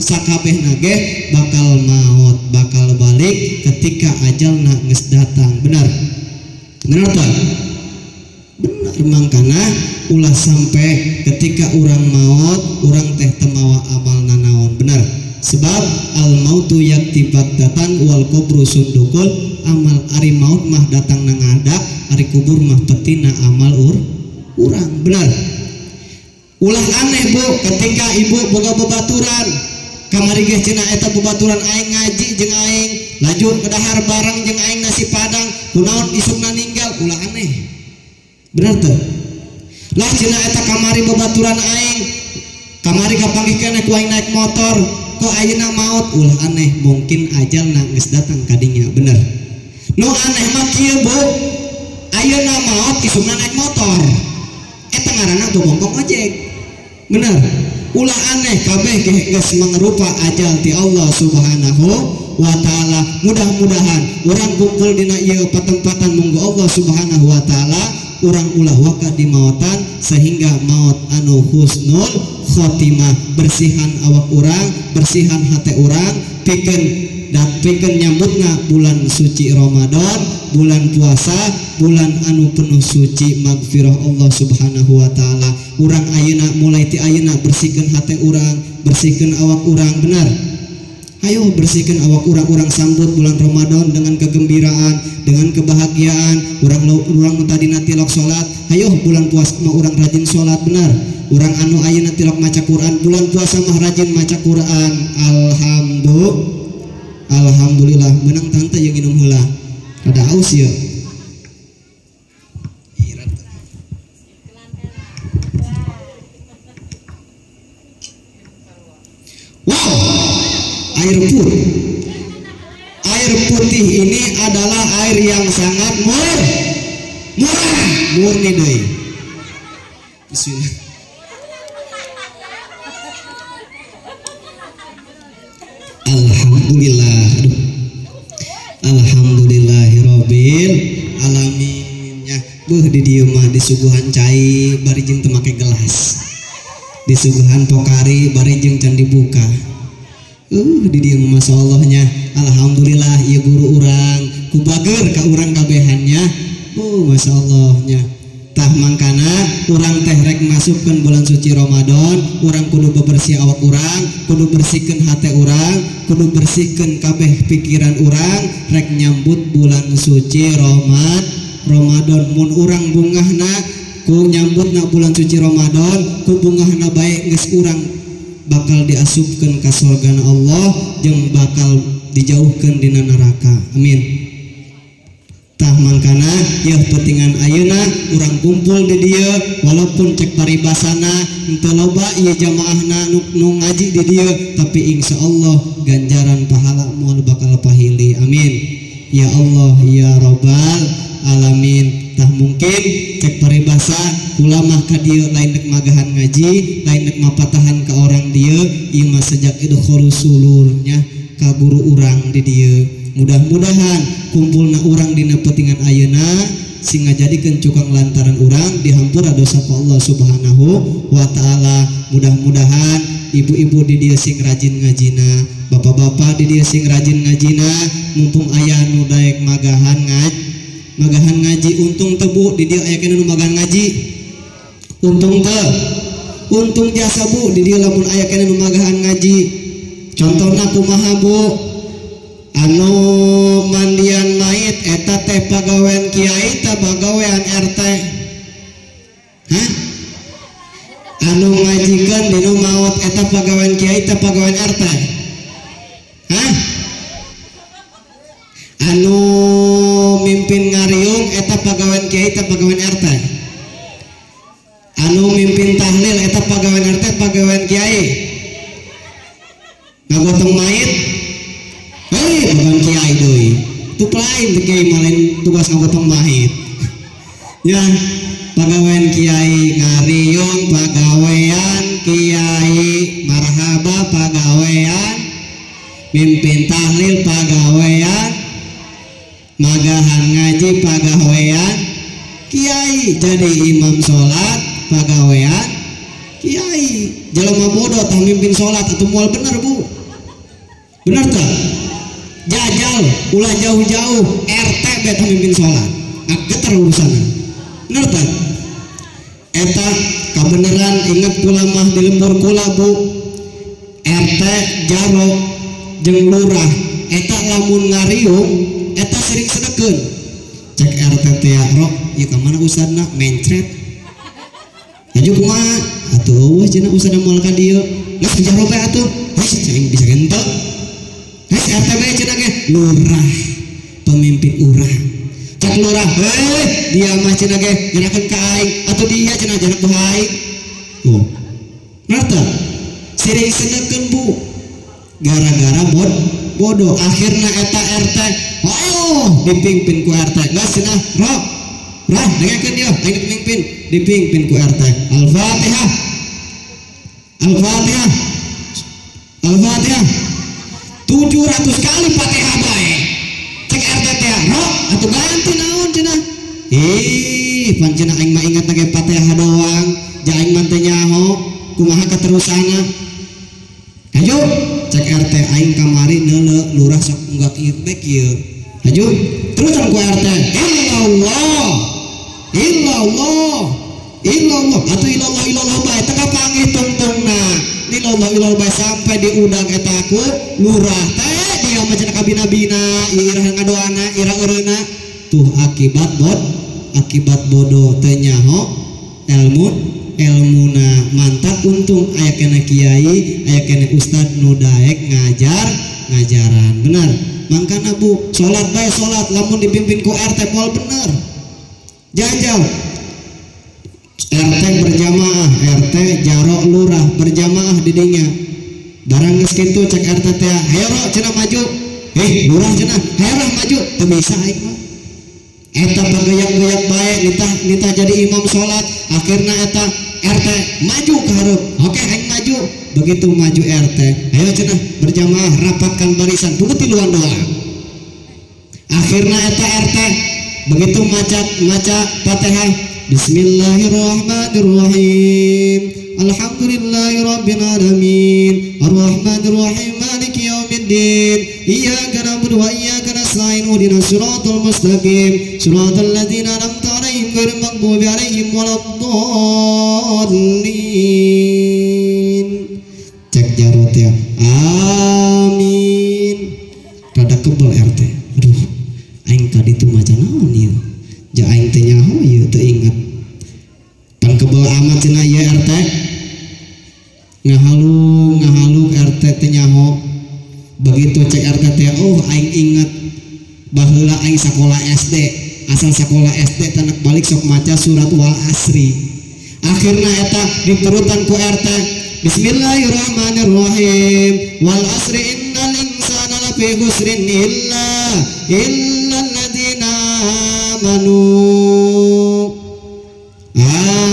Sakabehna ge bakal maot, bakal balik ketika ajalna geus datang. Bener. Bener teu? Benar. Mangkana ulah sampai ketika urang maut urang teh temawa amal nanaon. Benar. Sebab al mautu yakti baktatan wal kubru sundukul. Amal ari maut mah datang nangadak, ari kubur mah petina amal urang. Benar. Ulah aneh Bu ketika ibu boga bebaturan kamari ge cenah eta bebaturan aing ngaji jeung aing laju kedahar bareng jeung aing nasi padang kunaon isukna ninggal. Ulah aneh. Bener tuh lah cenah eta kamari babaturan aing kamari kapanggih keneh ku aing naik motor kok ayeuna maut. Ulah aneh mungkin ajalna geus datang kadinya. Bener. Nu aneh mah kieu Bu ayeuna maut isukna naik motor eta ngaranna bobongkong ojek. Bener. Ulah aneh kabeh geus mangrupa ajal ti Allah Subhanahu wa ta'ala. Mudah-mudahan urang kumpul dina ieu patempatan munggu Allah Subhanahu wa ta'ala urang ulah waka di mautan sehingga maut anu husnul khotimah. Bersihan awak urang, bersihan hate urang, pikeun nyambutna bulan suci Ramadan, bulan puasa, bulan anu penuh suci magfirah Allah Subhanahu wa ta'ala. Urang ayeuna mulai ti ayeuna bersihkeun hate urang, bersihkeun awak urang. Benar. Ayo bersihkan awak urang sambut bulan Ramadan dengan kegembiraan, dengan kebahagiaan. Urang tadi tilok salat. Ayo bulan puasa mah urang rajin salat benar. Urang anu ayeuna tilok maca Quran, bulan puasa mah rajin maca Quran. Alhamdulillah menang tante yang minum heula. Rada aus ya. Wow, air putih ini adalah air yang sangat murni deui. Bismillah. Alhamdulillah. Alhamdulillahirabbil alamin. Nya beuh di dieu mah disuguhan cai bari jeung teu make gelas. Disuguhan pokari bari jeung can dibuka. Di dieu mah masyaallah-nya. Alhamdulillah ieu guru urang kubager ka urang kabehannya. Masyaallah-nya. Tah mangkana urang teh rek masukkeun bulan suci Ramadan, urang kudu bebersih awak urang, kudu bersihkeun hate urang, kudu bersihkeun kabeh pikiran urang rek nyambut bulan suci Ramadan. Mun urang bungahna ku nyambutna bulan suci Ramadan, ku bungahna bae geus urang bakal diasupkeun ka surgana Allah jeung bakal dijauhkeun dina neraka. Amin. Tah mangkana yeuh pentingan ayeuna urang kumpul di dieu walaupun cek paribasana henteu loba ieu jamaahna nu ngaji di dieu tapi insyaallah ganjaran pahala moal bakal pahili. Amin. Ya Allah ya Rabbal alamin. Tah mungkin cek paribasa ulamah ka dieu lain dek magahan ngaji, lain dek mapatahan ka orang dieu, ieu mah sejak idkhulus sulurnya ka guru urang di dieu. Mudah-mudahan kumpulna urang dina petingan ayeuna sing ngajadikeun cukang lantaran urang dihampura dosa ka Allah Subhanahu wa taala. Mudah-mudahan ibu-ibu di dieu sing rajin ngajina, bapak-bapak di dieu sing rajin ngajina, mumpung aya nu daek magahan ngaji untung tebu di dieu aya kana nu magahan ngaji. Untung jasa Bu di dieu lamun aya kana nu magahan ngaji. Contohna kumaha Bu? Anu mandian mait eta teh pagawean kiai ta pagawean RT? Hah? Anu ngajikeun dinu maot eta pagawean kiai ta pagawean RT? Hah? Anu mimpin ngariung eta pagawean kiai ta pagawean RT? Anu mimpin tahlil eta pagawean RT pagawean kiai? Ngagotong mait? Bukan kiai doi, itu lain kiai malain tugas ngagotong mait. Ya, pagawean kiai ngariung, pagawean kiai marhaba, pagawean mimpin tahlil, pagawean magahan ngaji, pagawean kiai. Jadi imam sholat, pagawean kiai. Jelema bodoh tah mimpin sholat atau mual bener Bu? Bener tak? Jajal ulah jauh-jauh RT beta mimpin sholat getar urusanna. Bener tak? Eta kabeneran inget kula mah di lembur kula Bu, RT jaro jeung lurah eta lamun ngariung eta sering sedekeun cek RT teh rok ieu ka mana ustadna mencret aju kumaha atuh cenah ustadna moal ka dieu geus jaro bae atuh cing bisa genteu RT bae cenah ge lurah pemimpin urang cek lurah dia mah cenah ge nyerakeun ka aing atuh dia cenah jarak ku aing. Ngerti sering sedekeun Bu gara-gara bodoh akhirna eta RT dipimpin ku RT geus cenah rok rah dengekeun dia aing dipimpin dipimpin ku RT. Al-Fatihah Al-Fatihah Al-Fatihah 700 kali Fatihah bae cek RT teh rok atuh ganti naon cenah pancena aing mah ingat ge Fatihah doang ja aing mah teh nyaho kumaha katerusana. Aju cek RT aing kamari neuleuh lurah sok enggak ieu bae kieu. Aju terusan ku RT illallah illallah atau ilallah bae teka panggih tungtungna ilallah bae sampai diundang eta ku lurah teh dia macam kabina-bina irah ngadoana irah eureuna tuh akibat bodoh teh nyaho ilmuna mantap untung aya kena kiai aya kena ustad nu daek ngajaran benar mangkana Bu salat bae salat lamun dipimpin ku RT moal bener janjal RT berjamaah RT jarok lurah berjamaah di dinya barang geus kitu cek RT teh hayro cenah maju lurah cenah hayro maju teu bisa aing mah eta pagayak-gayak bae nitah jadi imam salat akhirna eta RT maju ke hareup oke aing maju begitu maju RT ayo cenah berjamaah rapatkan barisan kudu tiluan doa akhirna eta RT begitu maca Fatihah Bismillahirrahmanirrahim Alhamdulillahirabbil alamin Arrahmanirrahim Maliki yaumiddin Iyyaka na'budu wa iyyaka nasta'in ihdinas siratal mustaqim siratal ladzina an'amta 'alaihim ghairil maghdubi 'alaihim waladdallin cek jarot ya amin rada kebal RT aduh aing tadi tuh maca naon ieu ja aing teh nyaho ieu teu inget pan kebal amat cenah ieu RT ngahaluk RT teh nyaho begitu cek RT teh oh aing inget baheula aing sakola SD asal sekolah SD tanak balik sok maca surat wal asri akhirna eta diturutan ku RT Bismillahirrahmanirrahim wal asri innal insana lafi khusrin illa alladzina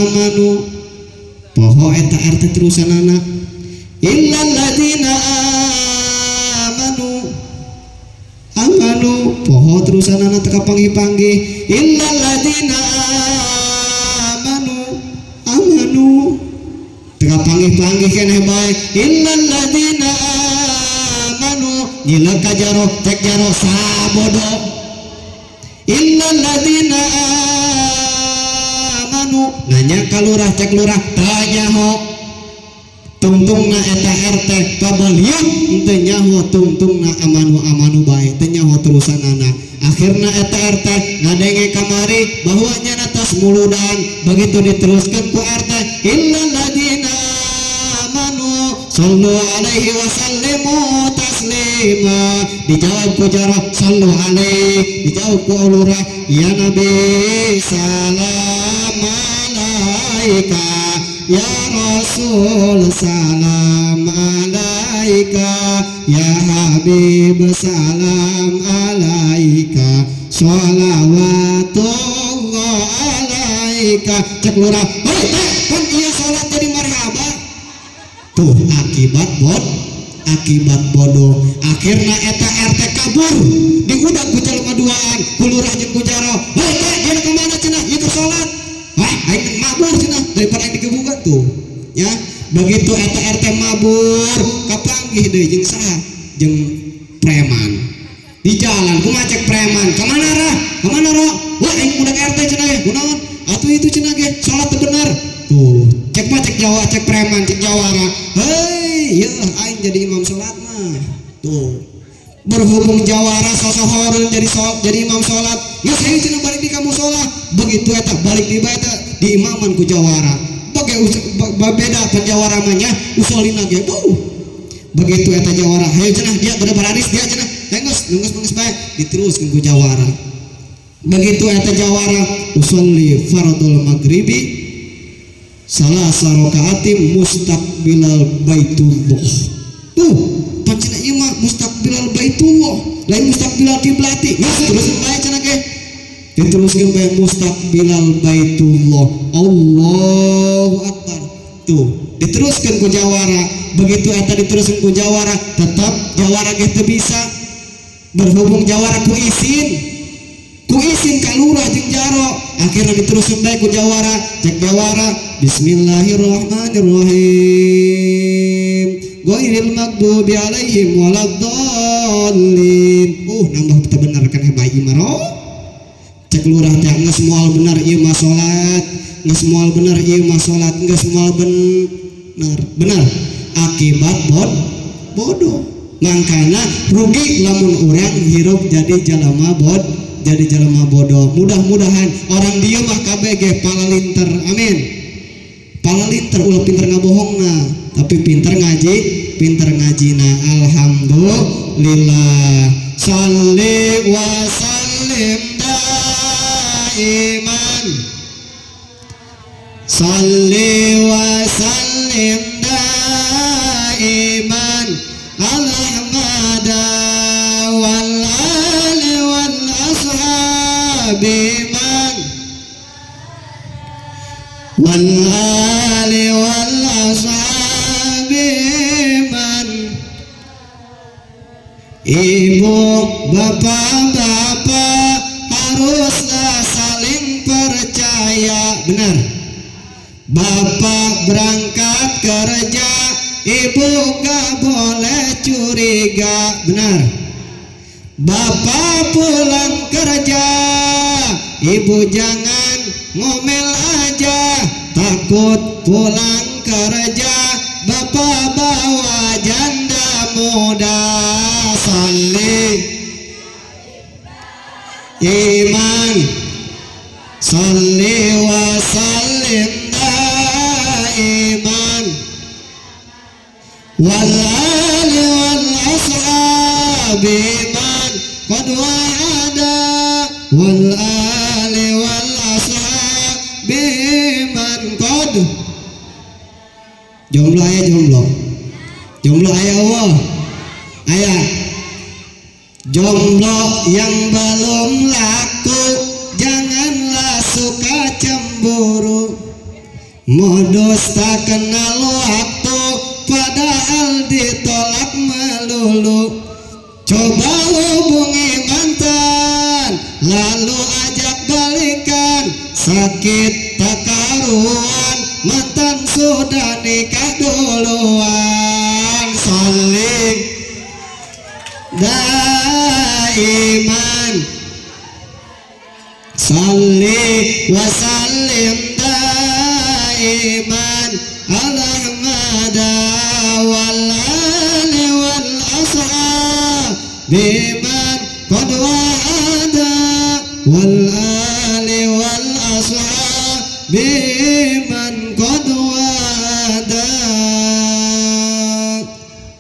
amanu poho eta RT terusanana illa alladzina amanu poho terusanana teka panggih-panggih illal ladzina amanu teka panggih-panggih keneh bae illal ladzina amanu nyila ka jaro cek jaro sabodo illal ladzina amanu nanya ka lurah cek lurah tanyaho tungtungna eta RT pabalieu teu nyaho tungtungna amanu bae teu nyaho terusanana akhirna eta RT ngadenge kamari bahwa nyana tos muludan begitu diteruskan ku RT illal ladzina amanu sallu alaihi wa sallimu taslima dijawab ku jarah sallu alaihi dijawab ku lurah ya nabi salam alaika ya Rasul salam alaika ya Habib salam alaika sholawatullah alaika cek lurah kan iya sholat jadi marhaba tuh akibat bodoh akhirna eta RT kabur diudak ku jalma duaan ku lurah jeung ku jaro dia kemana cenah ieu keur sholat aing mabur cenah daripada aing digebugan tuh ya begitu eta RT mabur kapanggih deui jeung saha jeung preman di jalan kumaha cek preman kemana roh wah aing budak RT cenah ya kunaon atuh itu cenah ge salat teu bener tuh cek mah cek Jawa cek preman cek jawara hei yeuh aing jadi imam salat mah tuh berhubung jawara sosohoreun jadi imam salat geus aing cenah balik di kamu salat begitu eta balik di bae di imaman ku jawara beda kan jawara mah nya usolina ge begitu eta jawara hayu cenah dia bener bararis dia cenah nunggus bae diteruskeun ku jawara begitu eta jawara usolli fardul maghribi salasa rakaatim mustaqbilal baitullah tuh pancina ieu mah mustaqbilal baitullah lain mustaqbilal kiblati geus terus bae cenah ge diteruskeun bae mustaqbilal baitullah Allahu akbar tuh diteruskeun ku jawara begitu eta diteruskeun ku jawara tetap jawara ge teu bisa berhubung jawara ku isin ka lurah jeung jaro akhirna diteruskeun bae ku jawara cek jawara bismillahirrahmanirrahim ghairil maghdubi alaihim waladdallin nambah teu bener kan bae imaro cek lurah teh geus moal bener ieu mah salat, geus moal bener ieu mah salat, geus moal bener akibat bodoh. Mangkana rugi lamun urang hirup jadi jalma bodoh. Mudah-mudahan orang dia mah kabeh ge palalinter. Amin. Palalinter ulah pinter ngabohongna, tapi pinter ngajina. Alhamdulillah. Shalli wa sallim daiman. Shalli wa sallim daiman ala Ahmada wal ali wal ashabi man wal ali wal ashabi man. Ibu bapak-bapak haruslah saling percaya. Benar. Bapak berangkat kerja, ibu gak boleh curiga. Benar. Bapak pulang kerja, ibu jangan ngomel aja. Takut pulang kerja, bapak bawa janda muda. Salli iman, salli wa sallim daiman wal ali wal ashabi man qad wa'ada wal ali wal ashabi man qad. Jomblo aya jomblo aya Allah aya. Jomblo yang belum laku janganlah suka cemburu, modus tak kenal waktu padahal ditolak melulu. Coba hubungi mantan lalu ajak balikan, sakit tak karuan mantan sudah nikah duluan. Saling daiman, salli wa sallim daiman ala Ahmada wal ali wal ashabi man qad wa'ada wal ali wal ashabi man qad wa'ada.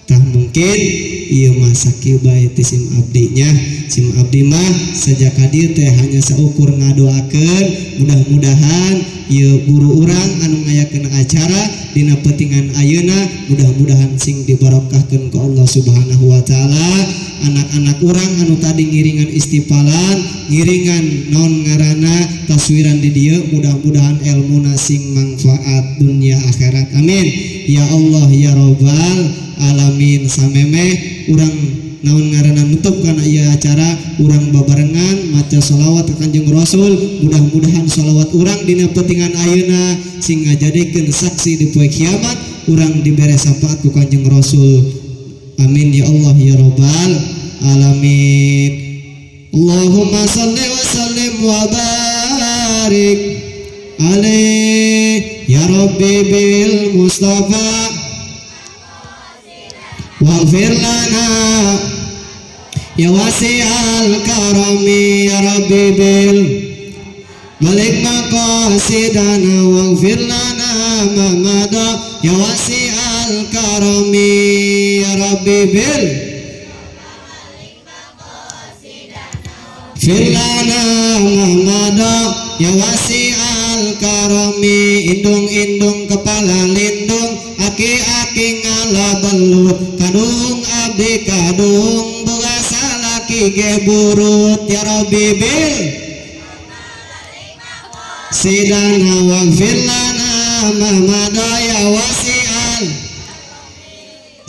Tak mungkin ieu mah sakieu ti sim abdinya. Sim abdi mah sejak hadir teh hanya saukur ngadoakeun mudah-mudahan ieu guru urang anu ngayakeun acara dina peutingan ayeuna mudah-mudahan sing dibarokahkeun ku Allah Subhanahu wa taala. Anak-anak urang anu tadi ngiringan istifalan, ngiringan naon ngaranna taswiran di dieu, mudah-mudahan ilmuna sing manfaat dunia akhirat. Amin ya Allah ya Rabbal alamin. Samemeh urang naon ngaranna nutup kana ieu acara, urang babarengan maca shalawat ka Kanjeng Rasul. Mudah-mudahan shalawat urang dina peutingan ayeuna sing ngajadikeun saksi di poe kiamat, urang dibere syafaat ku Kanjeng Rasul. Amin ya Allah ya Rabbal alamin. Allahumma salli wa sallim wa barik alaihi ya Rabbi bil Mustafa waghfir lana ya wasi'al karami ya Rabbi bil balik maqasidana waghfir lana ma mada ya wasi'al karami ya Rabbi bil firlana ma mada ya wasi'al karami. Indung-indung kepala lindung, aki-aki ngala belut, kadung abdi kadung boga salaki ge burut ya Rabbi bil sidana waghfir lana ma mada ya wasi'al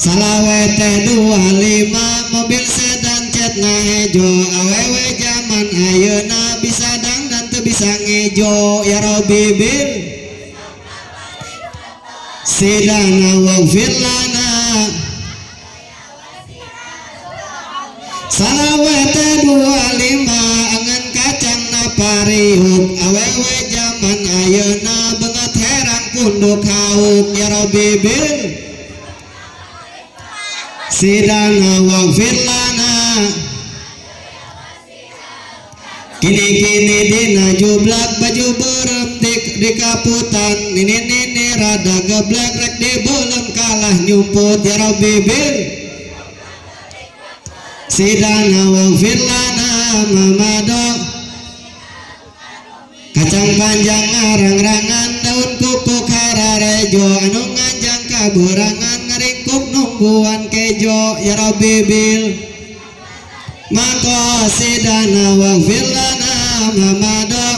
salawete 25 mobil sedan cetna hejo awewe zaman ayeuna bisa dang dan teu bisa ngejo ya Rabbi bil sidana waghfir lana salawete 25 angan kacang napa Rabbi bil sidana waghfir lana kini dina jublak baju berem di kaputan nini rada geblek rek di belum kalah nyumput ya Rabbi bil sidana waghfir lana mamado kacang panjang ngarang-rangan daun kuku kararejo anu nganjang kaburangan ngaringkuk nungguan kejo ya Rabbi bil maka sidana waghfir lana mamado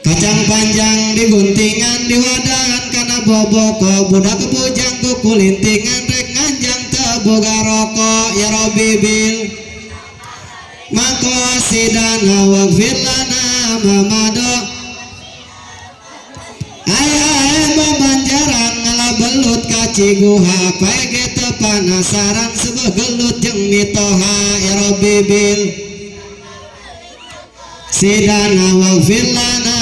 kacang panjang diguntingan diwadahan kana boboko budak bujang kuku lintingan rek nganjang teboga rokok ya Rabbi bil maka sidana waghfir lana mamado ayah babanjaran ngala belut kaciguha pege panasaran sebuah gelut jeung mitoha ya Rabbi bil sidana waghfir lana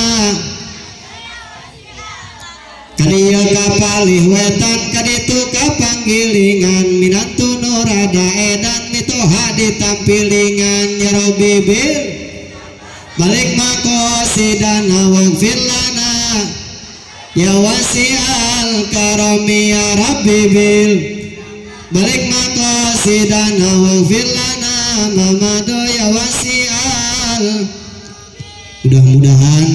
kadieu kapalih wetan kaditu kapanggilingan minantu nurada edan mitoha ditampilingan ya Rabbi bil balik mako sidana waghfir lana ya wasi'al karami ya Rabbi bil balik mako sidana waghfir lana mamado ya wasi'al. Mudah-mudahan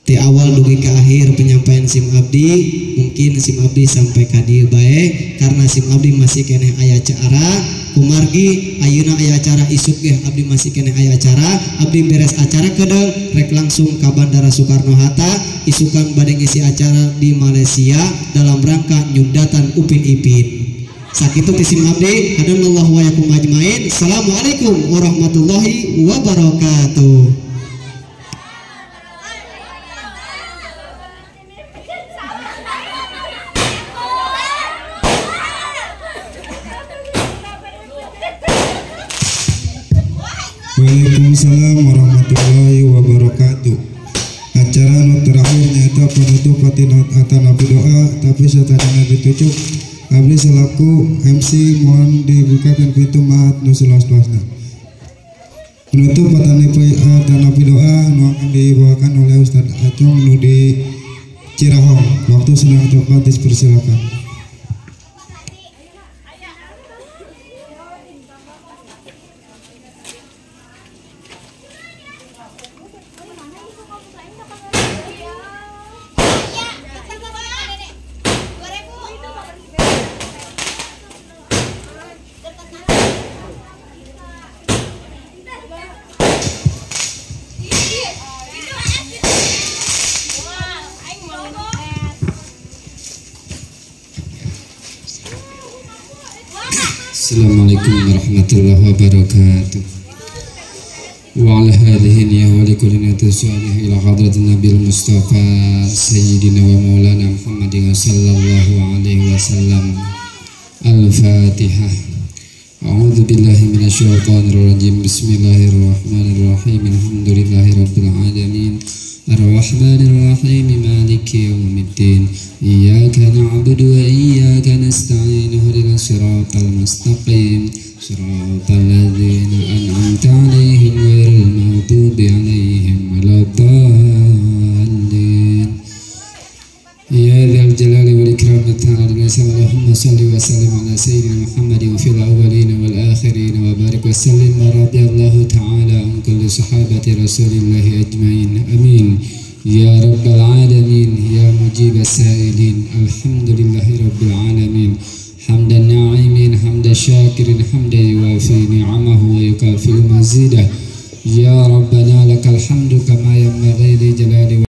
di awal dugi ke akhir penyampaian sim abdi mungkin sim abdi sampai ka dieu bae karena sim abdi masih keneh aya acara kumargi ayeuna aya acara isuk ge abdi masih keneh aya acara abdi beres acara kedeung rek langsung ka Bandara Soekarno Hatta isukan bade ngisi acara di Malaysia dalam rangka nyundatan Upin Ipin sakitu ti sim abdi hadanallahu wa yakum ajmain. Assalamualaikum warahmatullahi wabarakatuh. Waalaikumsalam warahmatullahi wabarakatuh. Acara nu terakhir nyata penutup atanapi doa tapi satana ditutup abdi selaku MC mohon dibukakan pintu mahat nu seluas-luasna. Penutup atanapi doa nu akan dibawakan oleh Ustaz Acong nu di Cirahong. Waktu sedang tepat dipersilakan. Assalamualaikum warahmatullahi wabarakatuh. Wa ala hadhihi niyya wa likulli niyatin salihah ila hadratin Nabil Mustafa Sayyidina wa Maulana Muhammadin sallallahu alaihi wasallam. Al-Fatihah. A'udzu billahi minasyaitonir rajim. Bismillahirrahmanirrahim. Alhamdulillahi rabbil alamin. Ar-Rahmanir Rahim. Maliki yaumiddin. Iyyaka na'budu wa iyyaka nasta'in. Ihdinas siratal mustaqim. Siratal ladzina an'amta 'alaihim ghairil maghdubi 'alaihim waladdallin. Ya dzal jalali wal ikram ta'ala Allahumma shalli wa sallim ala sayyidina Muhammadin wa fil awwalin wal akhirin wa barik wa sallim wa radiyallahu ta'ala an kulli sahabati rasulillahi ajmain. Amin. Ya Rabbal Alamin, Ya Mujib as-Sa'ilin, Alhamdulillahi Rabbil Alamin. Hamdan na'imin, hamdan syakirin, hamdan yuwafi ni'amahu wa yukafi'u mazidah. Ya Rabbana lakal hamdu kama yanbaghi li jalali